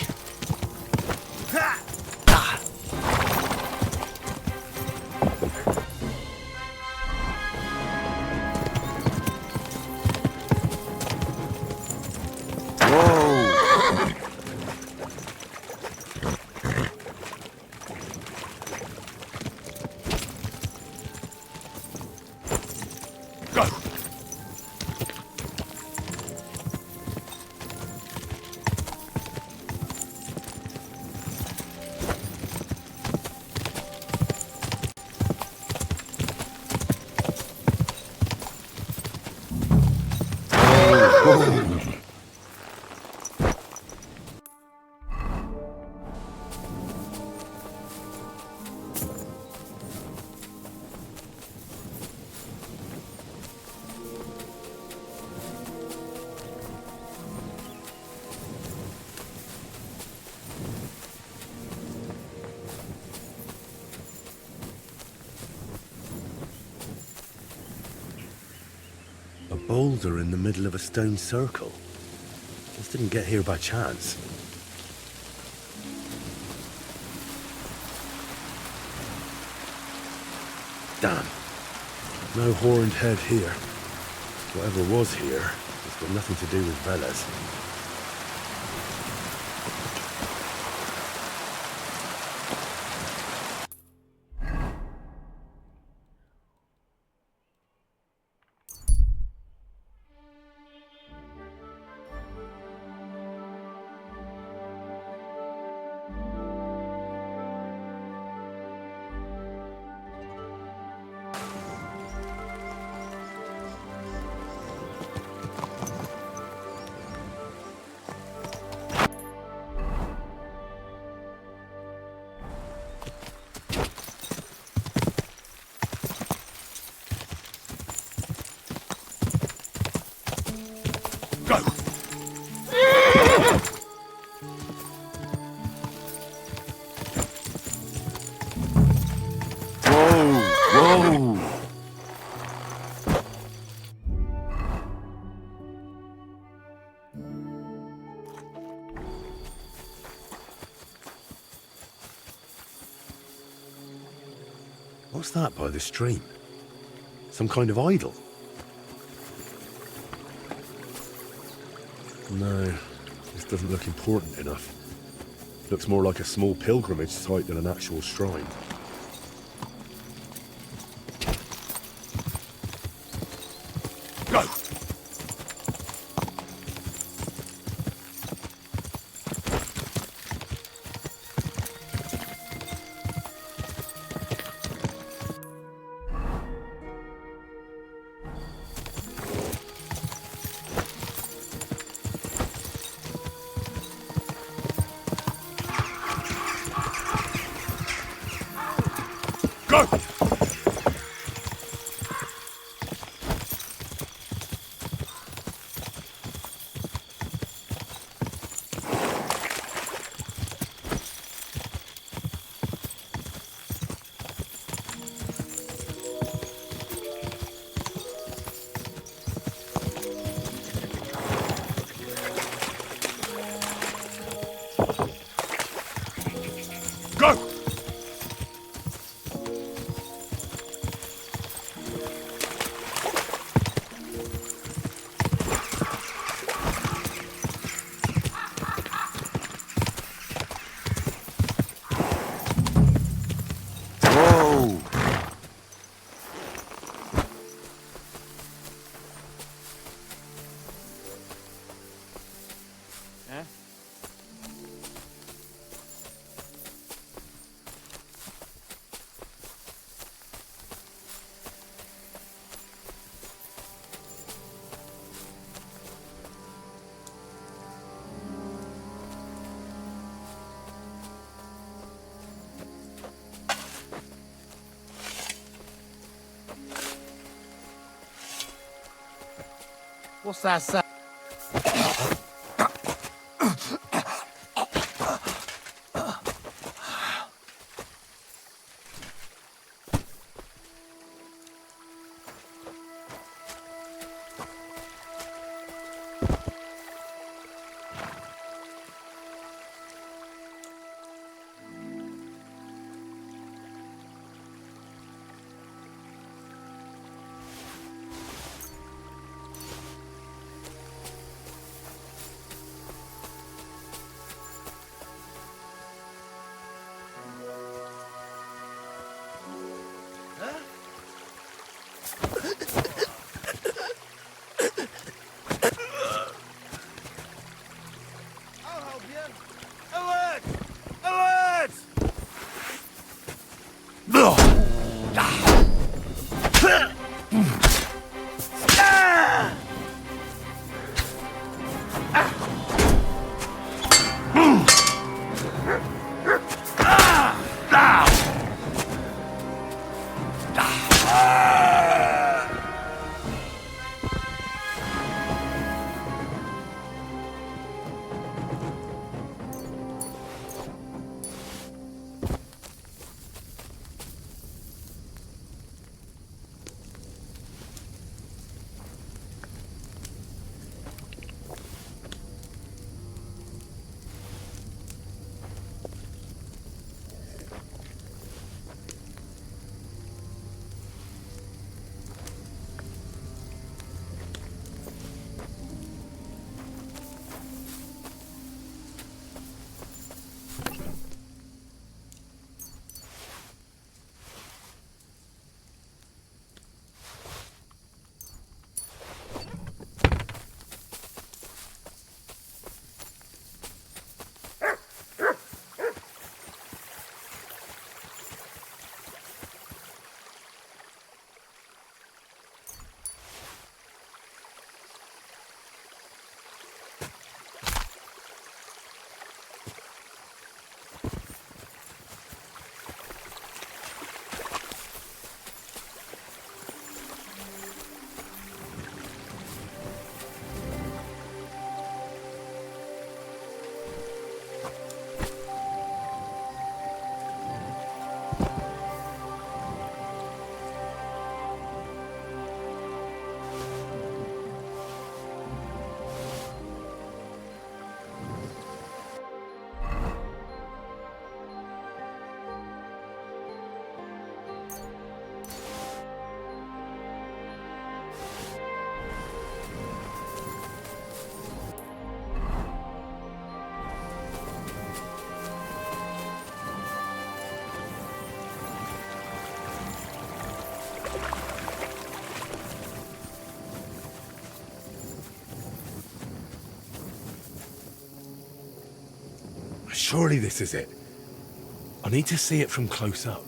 Speaker 1: Boulder in the middle of a stone circle. Just didn't get here by chance. Damn. No horned head here. Whatever was here, it's got nothing to do with Velez.
Speaker 9: Whoa!
Speaker 1: What's that by the stream? Some kind of idol? No, this doesn't look important enough. Looks more like a small pilgrimage site than an actual shrine. Go! Go! Go!
Speaker 9: Whoa!
Speaker 6: What's that sound?
Speaker 1: Surely this is it. I need to see it from close up.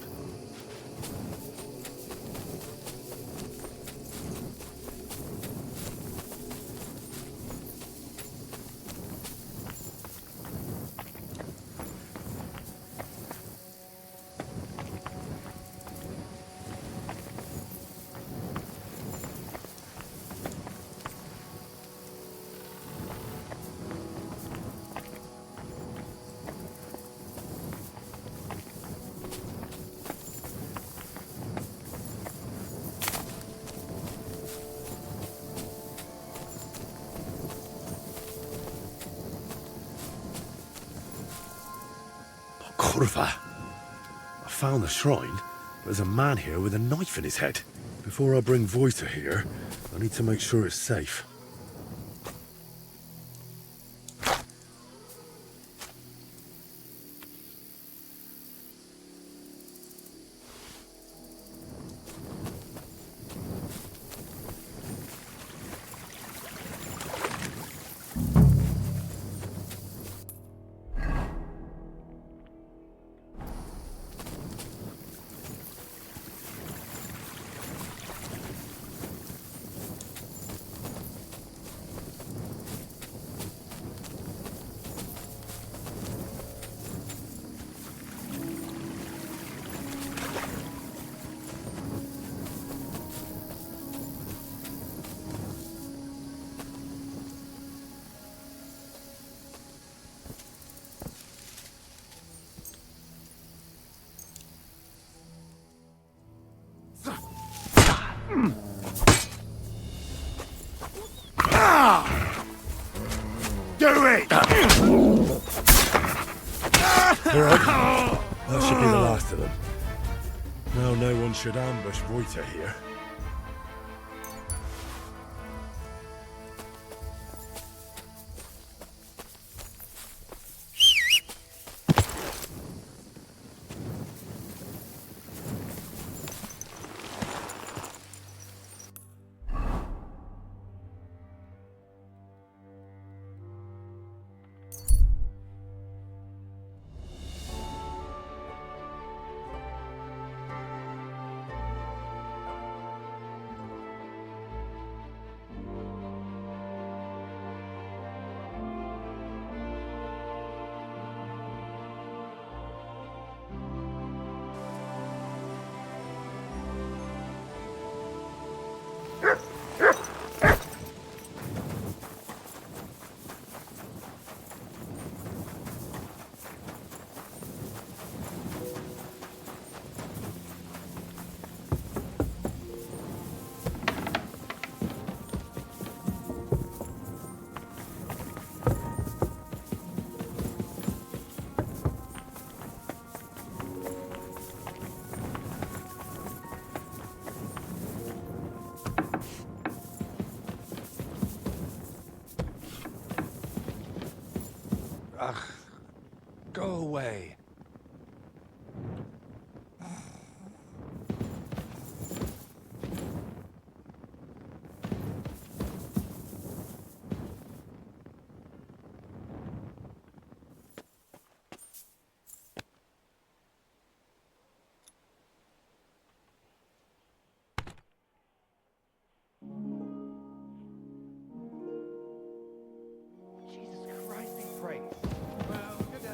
Speaker 1: Curva. I found the shrine. There's a man here with a knife in his head. Before I bring Voita here, I need to make sure it's safe.
Speaker 6: Do it!
Speaker 1: Alright. That should be the last of them. Now no one should ambush Voita here.
Speaker 2: Ugh, go away. Jesus Christ, be praised. Well, good day.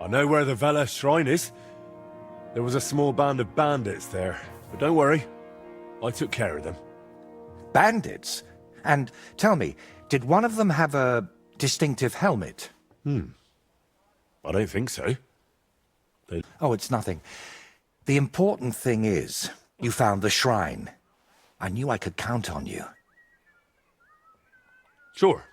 Speaker 1: I know where the Vela shrine is. There was a small band of bandits there. But don't worry, I took care of them.
Speaker 2: Bandits? And tell me, did one of them have a distinctive helmet?
Speaker 1: I don't think so.
Speaker 2: Oh, it's nothing. The important thing is, you found the shrine. I knew I could count on you.
Speaker 1: Sure.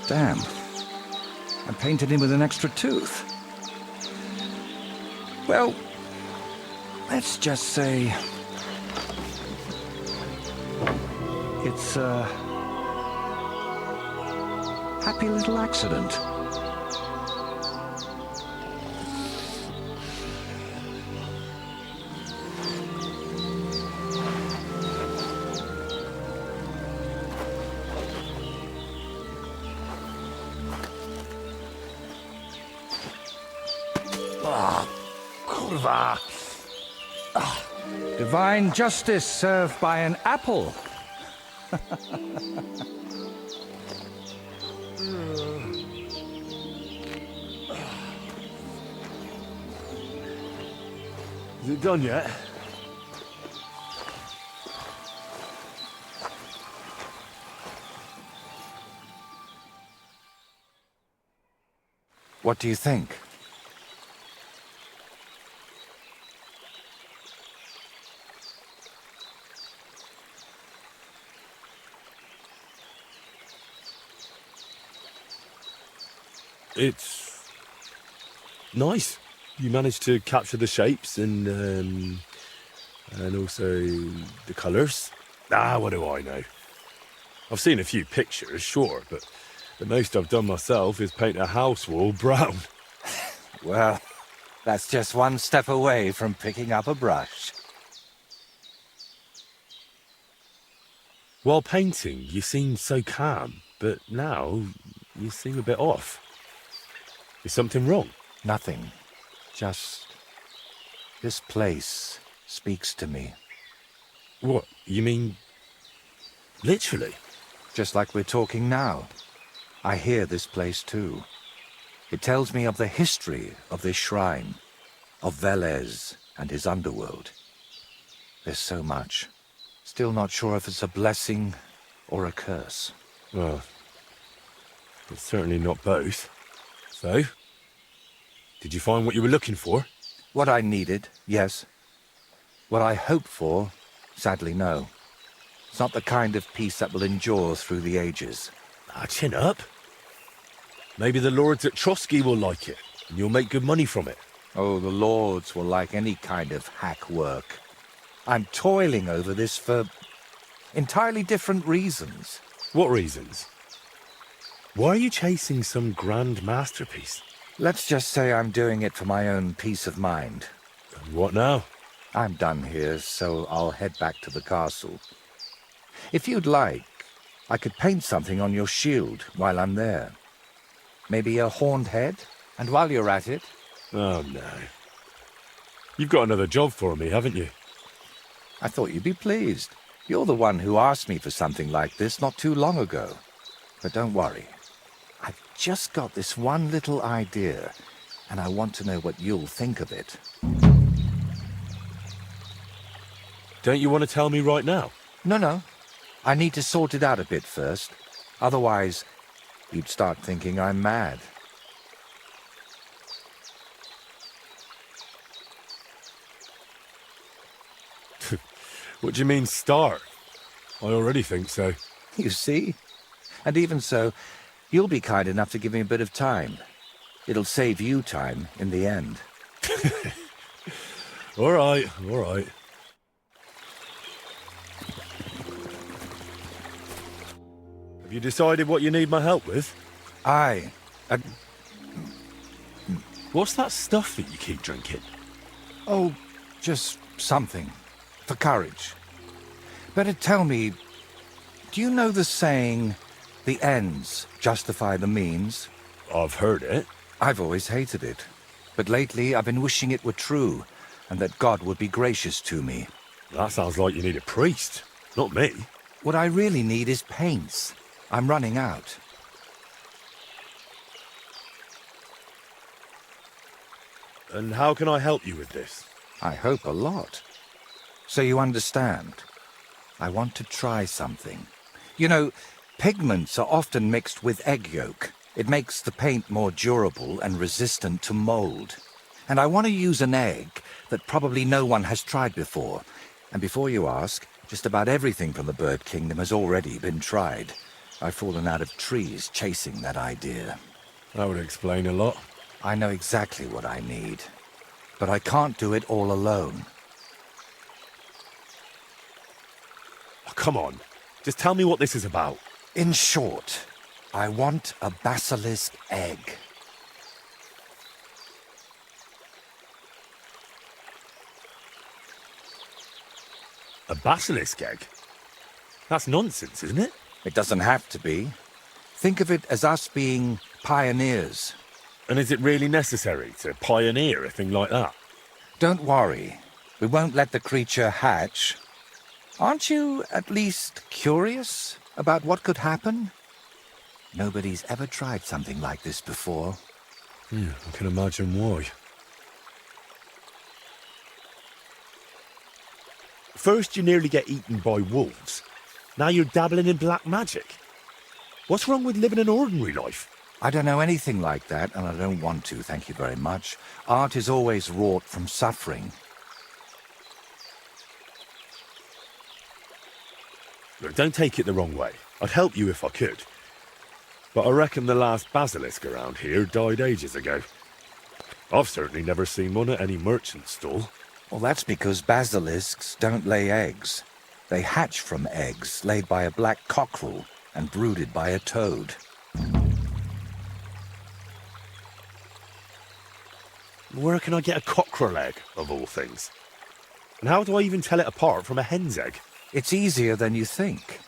Speaker 2: Damn. I painted him with an extra tooth. Well, let's just say It's a happy little accident.
Speaker 4: Kurwa!
Speaker 2: Divine justice served by an apple.
Speaker 1: Is it done yet?
Speaker 2: What do you think?
Speaker 1: It's nice. You managed to capture the shapes and also the colours. What do I know? I've seen a few pictures, sure, but the most I've done myself is paint a house wall brown.
Speaker 2: Well, that's just one step away from picking up a brush.
Speaker 1: While painting, you seemed so calm, but now you seem a bit off. Is something wrong?
Speaker 2: Nothing. Just this place speaks to me.
Speaker 1: What? You mean literally?
Speaker 2: Just like we're talking now. I hear this place too. It tells me of the history of this shrine, of Velez and his underworld. There's so much. Still not sure if it's a blessing or a curse.
Speaker 1: Well, it's certainly not both. So, did you find what you were looking for?
Speaker 2: What I needed, yes. What I hoped for, sadly, no. It's not the kind of peace that will endure through the ages.
Speaker 1: Chin up. Maybe the lords at Trotsky will like it, and you'll make good money from it.
Speaker 2: Oh, the lords will like any kind of hack work. I'm toiling over this for entirely different reasons.
Speaker 1: What reasons? Why are you chasing some grand masterpiece?
Speaker 2: Let's just say I'm doing it for my own peace of mind.
Speaker 1: And what now?
Speaker 2: I'm done here, so I'll head back to the castle. If you'd like, I could paint something on your shield while I'm there. Maybe a horned head? And while you're at it...
Speaker 1: Oh, no. You've got another job for me, haven't you?
Speaker 2: I thought you'd be pleased. You're the one who asked me for something like this not too long ago. But don't worry. I've just got this one little idea, and I want to know what you'll think of it.
Speaker 1: Don't you want to tell me right now?
Speaker 2: No. I need to sort it out a bit first. Otherwise, you'd start thinking I'm mad.
Speaker 1: What do you mean, start? I already think so.
Speaker 2: You see? And even so, you'll be kind enough to give me a bit of time. It'll save you time in the end.
Speaker 1: All right. Have you decided what you need my help with?
Speaker 2: Aye.
Speaker 1: What's that stuff that you keep drinking?
Speaker 2: Oh, just something. For courage. Better tell me, do you know the saying, the ends justify the means?
Speaker 1: I've heard it.
Speaker 2: I've always hated it. But lately I've been wishing it were true, and that God would be gracious to me.
Speaker 1: That sounds like you need a priest, not me.
Speaker 2: What I really need is paints. I'm running out.
Speaker 1: And how can I help you with this?
Speaker 2: I hope a lot. So you understand. I want to try something. You know, pigments are often mixed with egg yolk. It makes the paint more durable and resistant to mold. And I want to use an egg that probably no one has tried before. And before you ask, just about everything from the bird kingdom has already been tried. I've fallen out of trees chasing that idea.
Speaker 1: That would explain a lot.
Speaker 2: I know exactly what I need. But I can't do it all alone.
Speaker 1: Oh, come on. Just tell me what this is about.
Speaker 2: In short, I want a basilisk egg.
Speaker 1: A basilisk egg? That's nonsense, isn't it?
Speaker 2: It doesn't have to be. Think of it as us being pioneers.
Speaker 1: And is it really necessary to pioneer a thing like that?
Speaker 2: Don't worry. We won't let the creature hatch. Aren't you at least curious about what could happen? Nobody's ever tried something like this before.
Speaker 1: Yeah, I can imagine why. First you nearly get eaten by wolves. Now you're dabbling in black magic. What's wrong with living an ordinary life?
Speaker 2: I don't know anything like that, and I don't want to, thank you very much. Art is always wrought from suffering.
Speaker 1: Look, don't take it the wrong way. I'd help you if I could. But I reckon the last basilisk around here died ages ago. I've certainly never seen one at any merchant stall.
Speaker 2: Well, that's because basilisks don't lay eggs. They hatch from eggs laid by a black cockerel and brooded by a toad.
Speaker 1: Where can I get a cockerel egg, of all things? And how do I even tell it apart from a hen's egg?
Speaker 2: It's easier than you think.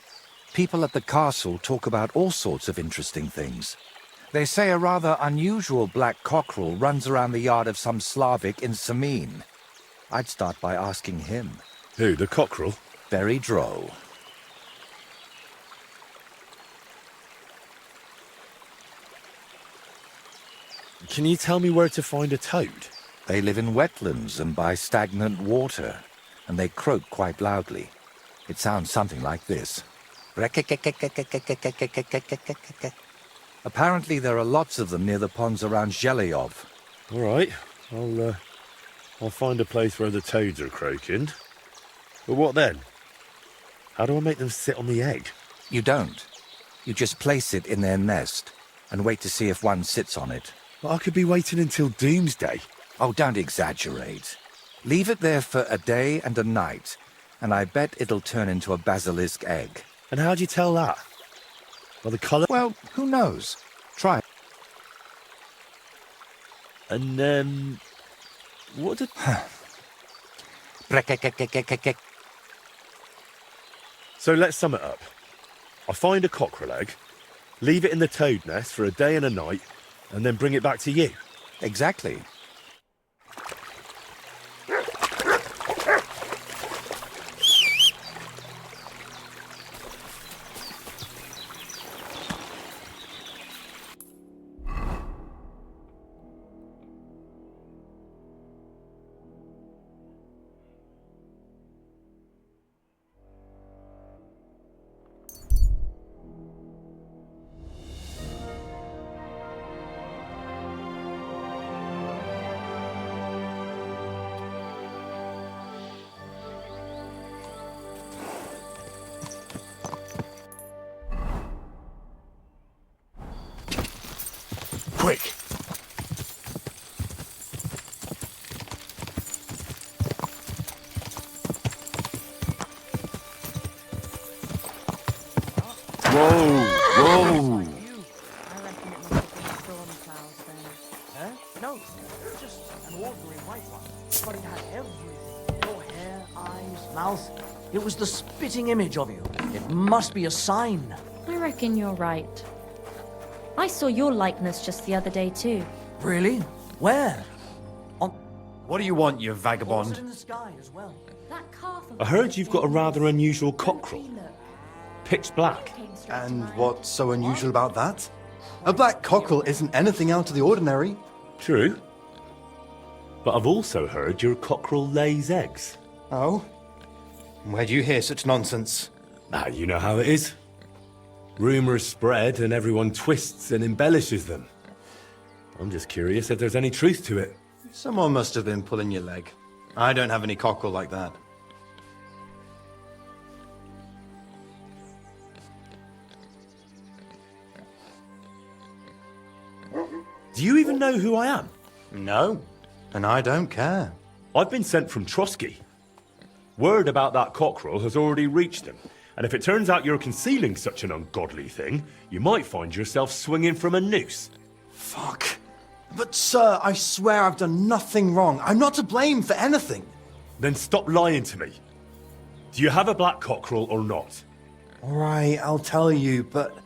Speaker 2: People at the castle talk about all sorts of interesting things. They say a rather unusual black cockerel runs around the yard of some Slavic in Samin. I'd start by asking him.
Speaker 1: Who, the cockerel?
Speaker 2: Very droll.
Speaker 1: Can you tell me where to find a toad?
Speaker 2: They live in wetlands and by stagnant water, and they croak quite loudly. It sounds something like this. Apparently there are lots of them near the ponds around Zheleyov.
Speaker 1: All right, I'll find a place where the toads are croaking. But what then? How do I make them sit on the egg?
Speaker 2: You don't. You just place it in their nest and wait to see if one sits on it.
Speaker 1: But I could be waiting until doomsday.
Speaker 2: Oh, don't exaggerate. Leave it there for a day and a night, and I bet it'll turn into a basilisk egg.
Speaker 1: And how'd you tell that? By the colour?
Speaker 2: Well, who knows? Try.
Speaker 1: And, what did... So let's sum it up. I find a cockerel egg, leave it in the toad nest for a day and a night, and then bring it back to you.
Speaker 2: Exactly.
Speaker 1: Quick! Whoa! Whoa!
Speaker 7: I reckon it must have been storm clouds then.
Speaker 6: Huh? No, just an ordinary white one. But it had everything. Your hair, eyes, mouth. It was the spitting image of you. It must be a sign.
Speaker 10: I reckon you're right. I saw your likeness just the other day too.
Speaker 6: Really? Where? On
Speaker 5: What do you want, you
Speaker 6: also
Speaker 5: vagabond?
Speaker 6: in the sky as well.
Speaker 10: That calf of
Speaker 1: I heard you've got a rather unusual cockerel. Pitch black.
Speaker 11: And what's so unusual about that? A black cockerel isn't anything out of the ordinary.
Speaker 1: True. But I've also heard your cockerel lays eggs.
Speaker 11: Oh? Where'd you hear such nonsense?
Speaker 1: Ah, you know how it is. Rumours spread and everyone twists and embellishes them. I'm just curious if there's any truth to it.
Speaker 11: Someone must have been pulling your leg. I don't have any cockerel like that.
Speaker 1: Do you even know who I am?
Speaker 11: No, and I don't care.
Speaker 1: I've been sent from Trotsky. Word about that cockerel has already reached him, And if it turns out you're concealing such an ungodly thing, you might find yourself swinging from a noose.
Speaker 11: Fuck. But, sir, I swear I've done nothing wrong. I'm not to blame for anything.
Speaker 1: Then stop lying to me. Do you have a black cockerel or not?
Speaker 11: All right, I'll tell you, but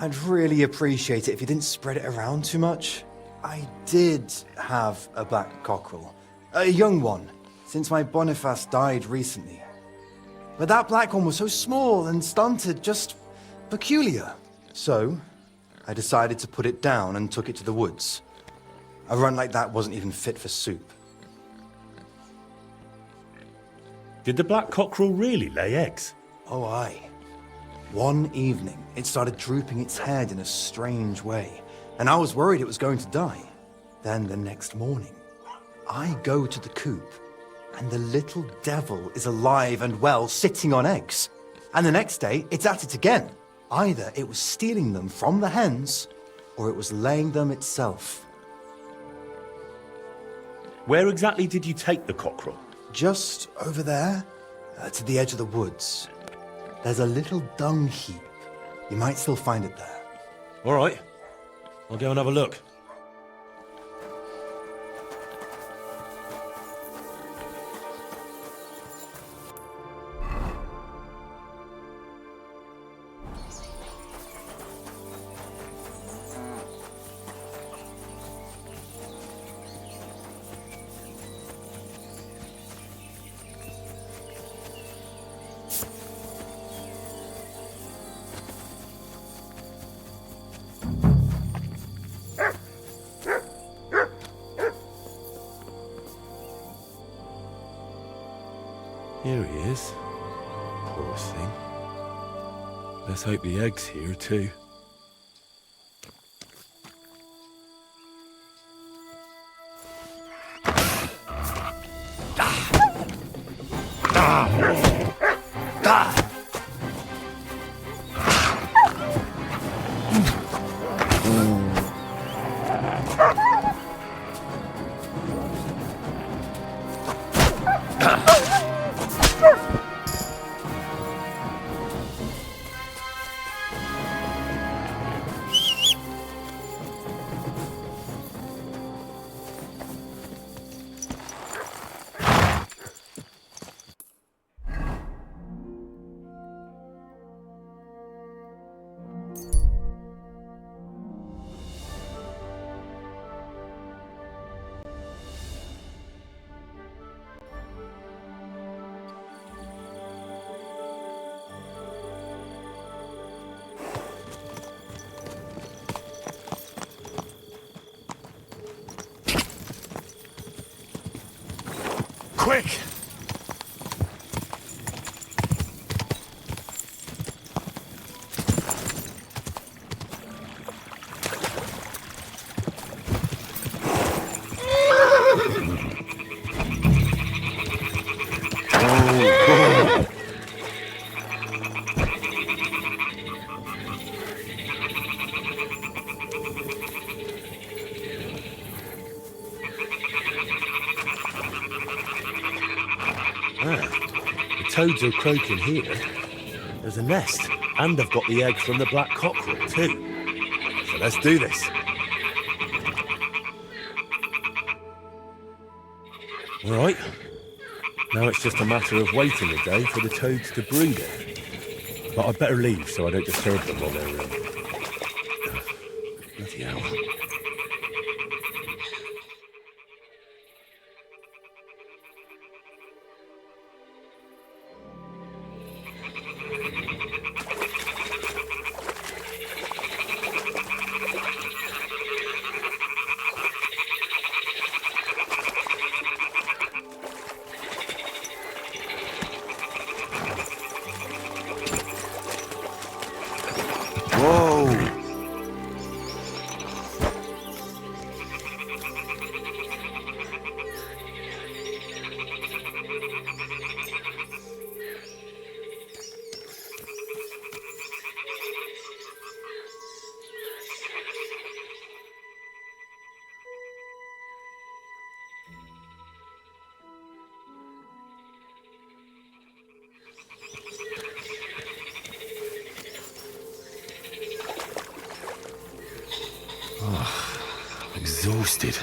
Speaker 11: I'd really appreciate it if you didn't spread it around too much. I did have a black cockerel. A young one, since my Boniface died recently. But that black one was so small and stunted, just peculiar. So, I decided to put it down and took it to the woods. A run like that wasn't even fit for soup.
Speaker 1: Did the black cockerel really lay eggs?
Speaker 11: Oh, aye. One evening, it started drooping its head in a strange way, and I was worried it was going to die. Then the next morning, I go to the coop, and the little devil is alive and well, sitting on eggs. And the next day, it's at it again. Either it was stealing them from the hens, or it was laying them itself.
Speaker 1: Where exactly did you take the cockerel?
Speaker 11: Just over there, to the edge of the woods. There's a little dung heap. You might still find it there.
Speaker 1: All right. I'll go and have a look. Here he is. Poor thing. Let's hope the egg's here too. Quick! The toads are croaking here. There's a nest, and I've got the egg from the black cockerel too. So let's do this. All right. Now it's just a matter of waiting a day for the toads to breed it. But I'd better leave so I don't disturb them while they're bloody hell.
Speaker 9: Whoa!
Speaker 1: I'm exhausted.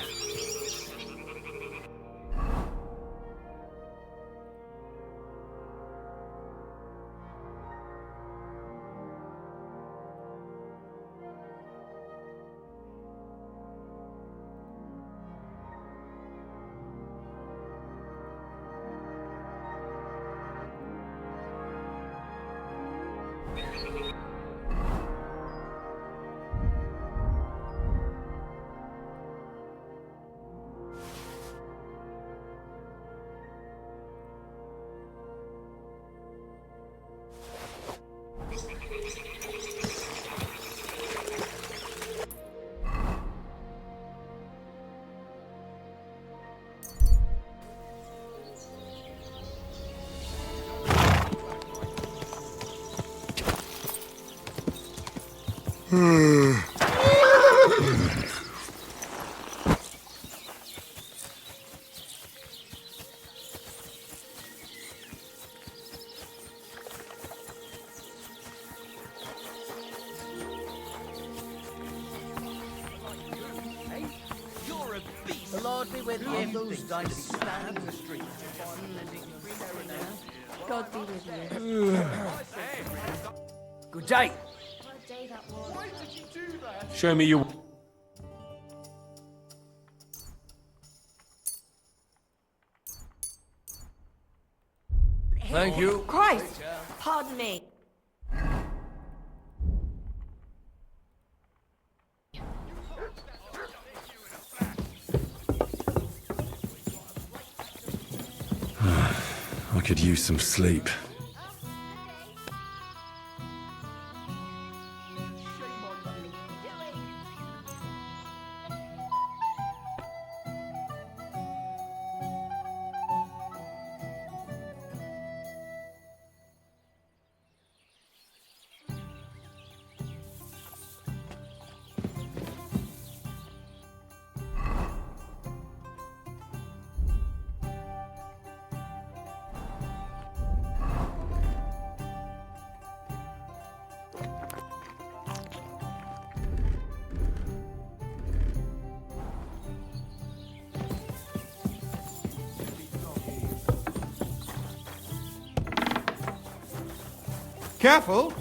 Speaker 6: The Lord be with you. Those dice stand in the street.
Speaker 10: God be with you.
Speaker 6: Good day.
Speaker 10: What a day that was.
Speaker 1: Show me your...
Speaker 6: Thank you.
Speaker 10: Christ! Pardon me.
Speaker 1: I could use some sleep.
Speaker 12: Careful!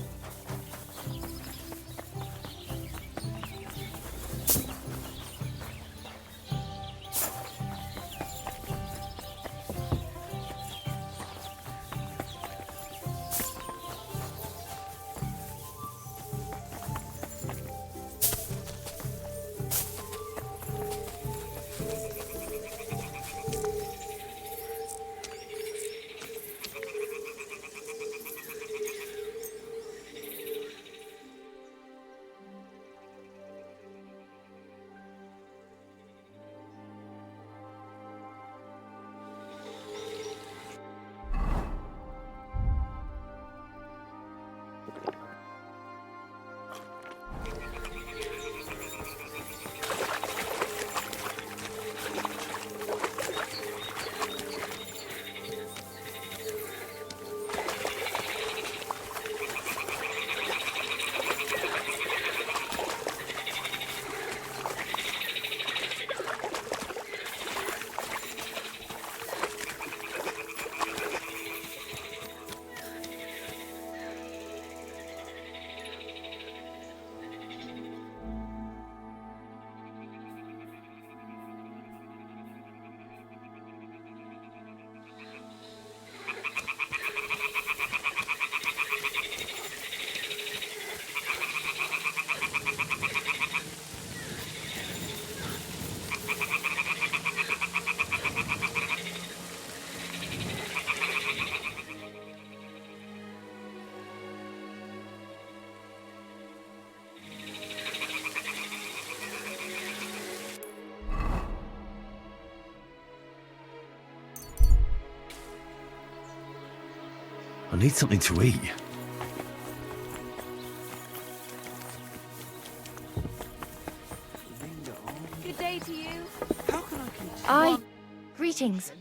Speaker 1: I need something to eat.
Speaker 7: Good day to you.
Speaker 10: Greetings.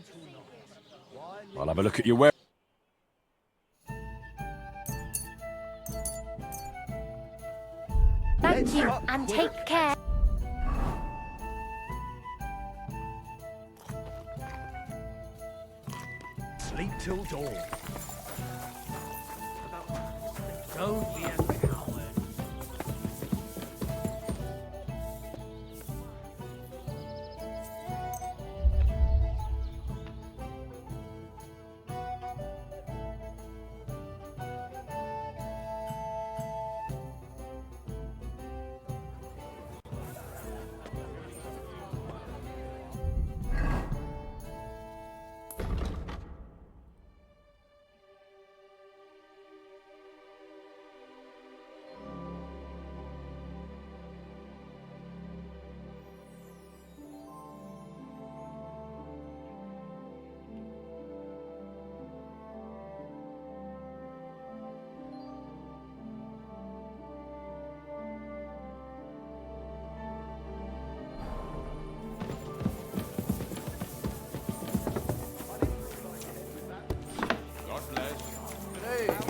Speaker 1: I'll have a look at your wear.
Speaker 10: Thank you, and take care.
Speaker 5: till dawn.
Speaker 6: Don't be a coward.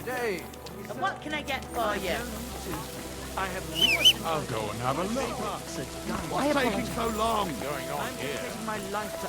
Speaker 5: G'day.
Speaker 8: And what can I get for you?
Speaker 5: I have reason.
Speaker 12: I'll go and have a look.
Speaker 6: Why
Speaker 12: What's taking so long going on here?
Speaker 6: dedicating my life to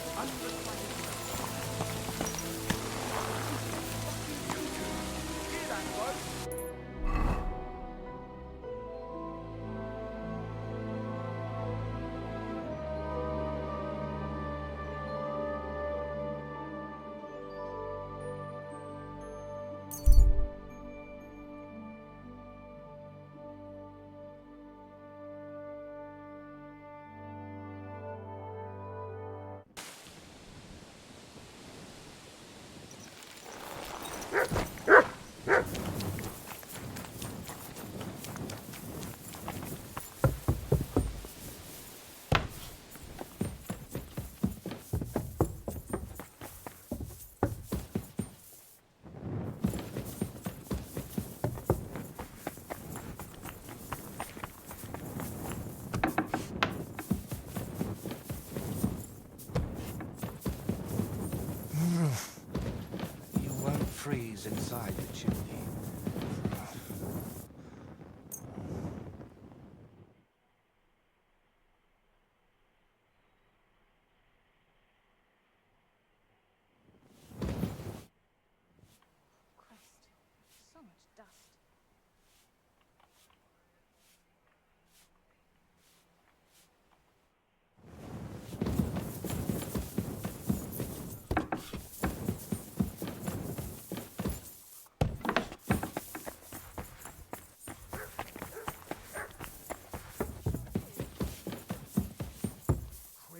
Speaker 2: You won't freeze inside the chimney.
Speaker 7: So much dust.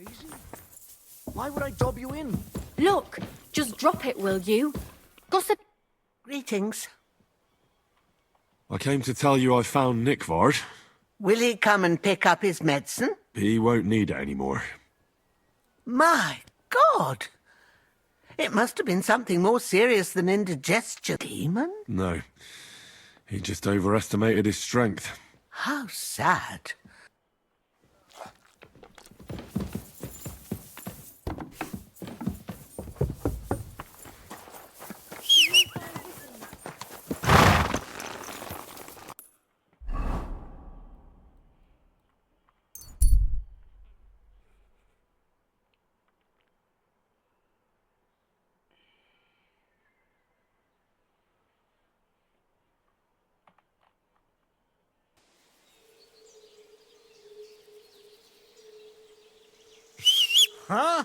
Speaker 6: crazy. Why would I dob you in?
Speaker 10: Look, just drop it, will you? Gossip.
Speaker 8: Greetings.
Speaker 1: I came to tell you I found Nickvard.
Speaker 8: Will he come and pick up his medicine?
Speaker 1: He won't need it anymore.
Speaker 8: My God! It must have been something more serious than indigestion. Demon?
Speaker 1: No. He just overestimated his strength.
Speaker 8: How sad.
Speaker 6: Huh?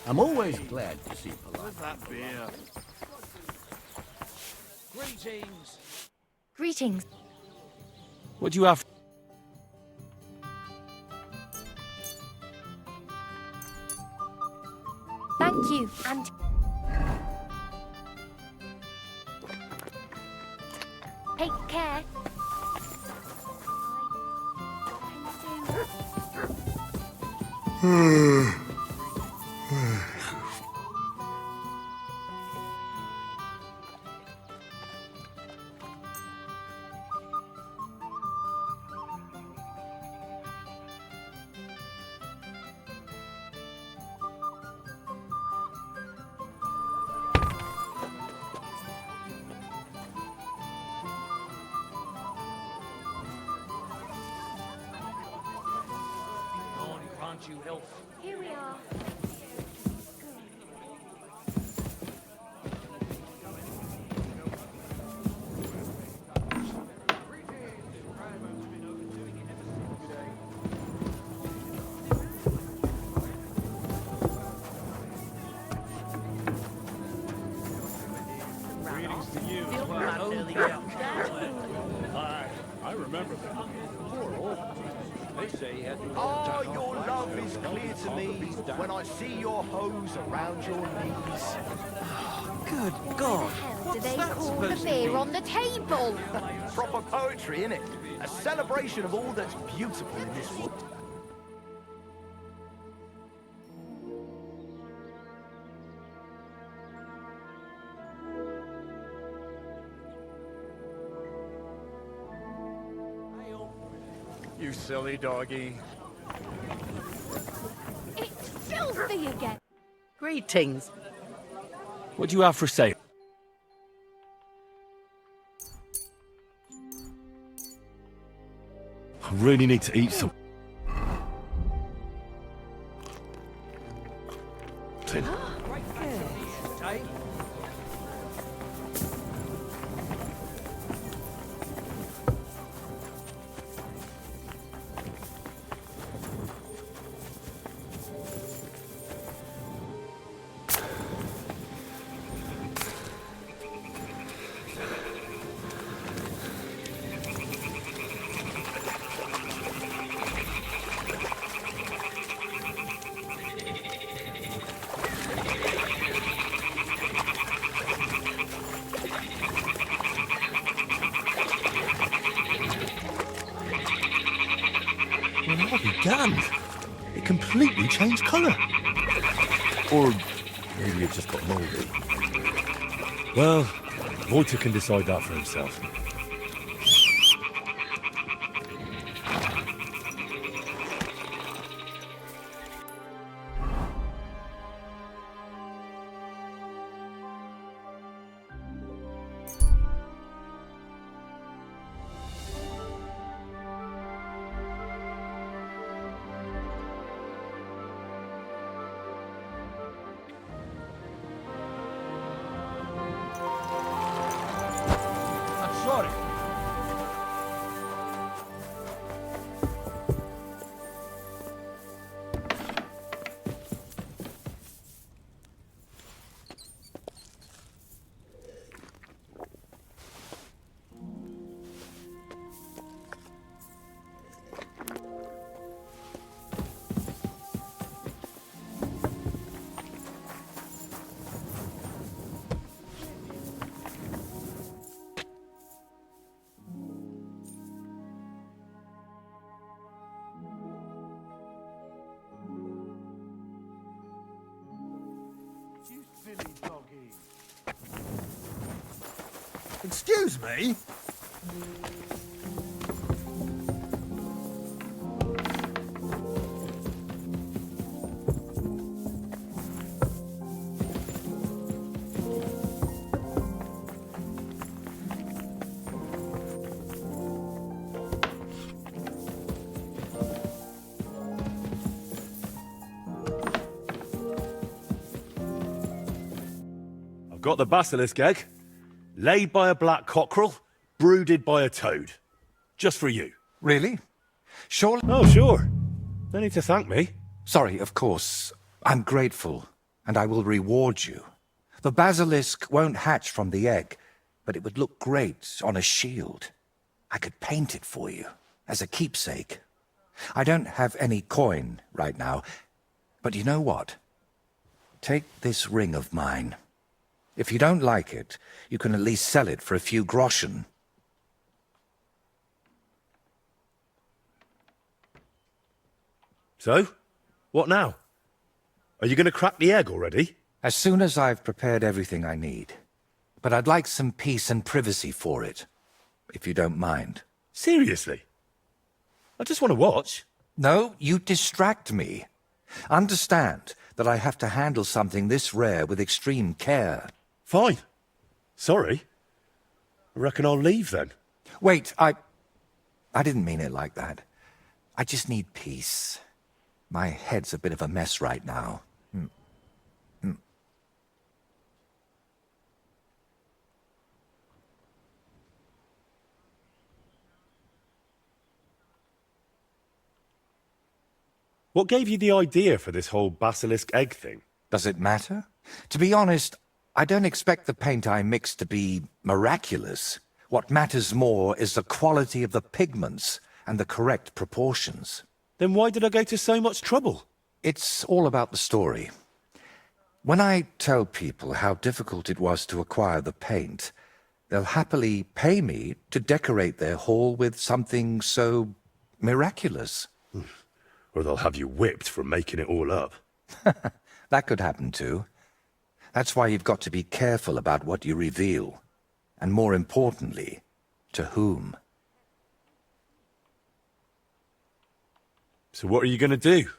Speaker 12: I'm always glad to see Prologue.
Speaker 5: That beer.
Speaker 6: Greetings.
Speaker 7: Greetings.
Speaker 1: What do you have?
Speaker 7: Thank you, and take care.
Speaker 6: God grant you health.
Speaker 7: Here we are.
Speaker 12: Greetings to you as well. I remember that. Poor old. They say he had to
Speaker 5: Oh, your love is clear to me when I see your hose around your knees.
Speaker 4: Good God.
Speaker 7: Hell, do they call the beer on the table?
Speaker 5: Proper poetry, innit? A celebration of all that's beautiful in this world.
Speaker 12: You silly doggy.
Speaker 7: It's filthy again.
Speaker 8: Greetings.
Speaker 1: What do you have for sale? I really need to eat some.
Speaker 13: Well, I'll be damned. It completely changed colour. Or maybe it just got mouldy.
Speaker 1: Well, Wojtek can decide that for himself.
Speaker 6: I'm sorry.
Speaker 12: You silly doggy.
Speaker 13: Excuse me?
Speaker 1: I've got the basilisk egg, laid by a black cockerel, brooded by a toad. Just for you.
Speaker 2: Really? Surely?
Speaker 1: Oh, sure. No need to thank me.
Speaker 2: Sorry, of course. I'm grateful. and I will reward you. The basilisk won't hatch from the egg, but it would look great on a shield. I could paint it for you, as a keepsake. I don't have any coin right now, but you know what? Take this ring of mine. If you don't like it, you can at least sell it for a few groschen.
Speaker 1: So, what now? Are you going to crack the egg already?
Speaker 2: As soon as I've prepared everything I need. But I'd like some peace and privacy for it, if you don't mind.
Speaker 1: Seriously? I just want to watch.
Speaker 2: No, you distract me. Understand that I have to handle something this rare with extreme care.
Speaker 1: Fine. Sorry. I reckon I'll leave then.
Speaker 2: Wait, I didn't mean it like that. I just need peace. My head's a bit of a mess right now.
Speaker 1: What gave you the idea for this whole basilisk egg thing?
Speaker 2: Does it matter? To be honest, I don't expect the paint I mix to be miraculous. What matters more is the quality of the pigments and the correct proportions.
Speaker 1: Then why did I go to so much trouble?
Speaker 2: It's all about the story. When I tell people how difficult it was to acquire the paint, they'll happily pay me to decorate their hall with something so miraculous.
Speaker 1: Or they'll have you whipped for making it all up.
Speaker 2: That could happen too. That's why you've got to be careful about what you reveal. And more importantly, to whom.
Speaker 1: So what are you going to do,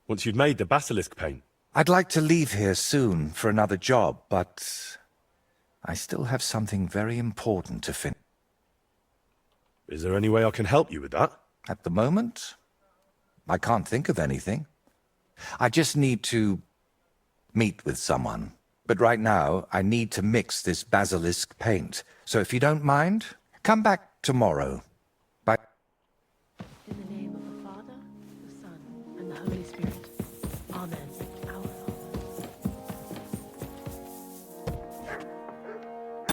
Speaker 1: once you've made the basilisk paint?
Speaker 2: I'd like to leave here soon for another job, but I still have something very important to finish.
Speaker 1: Is there any way I can help you with that?
Speaker 2: At the moment, I can't think of anything. I just need to meet with someone. But right now, I need to mix this basilisk paint. So if you don't mind, come back tomorrow. Bye.
Speaker 7: In the name of the Father, the Son, and the Holy Spirit.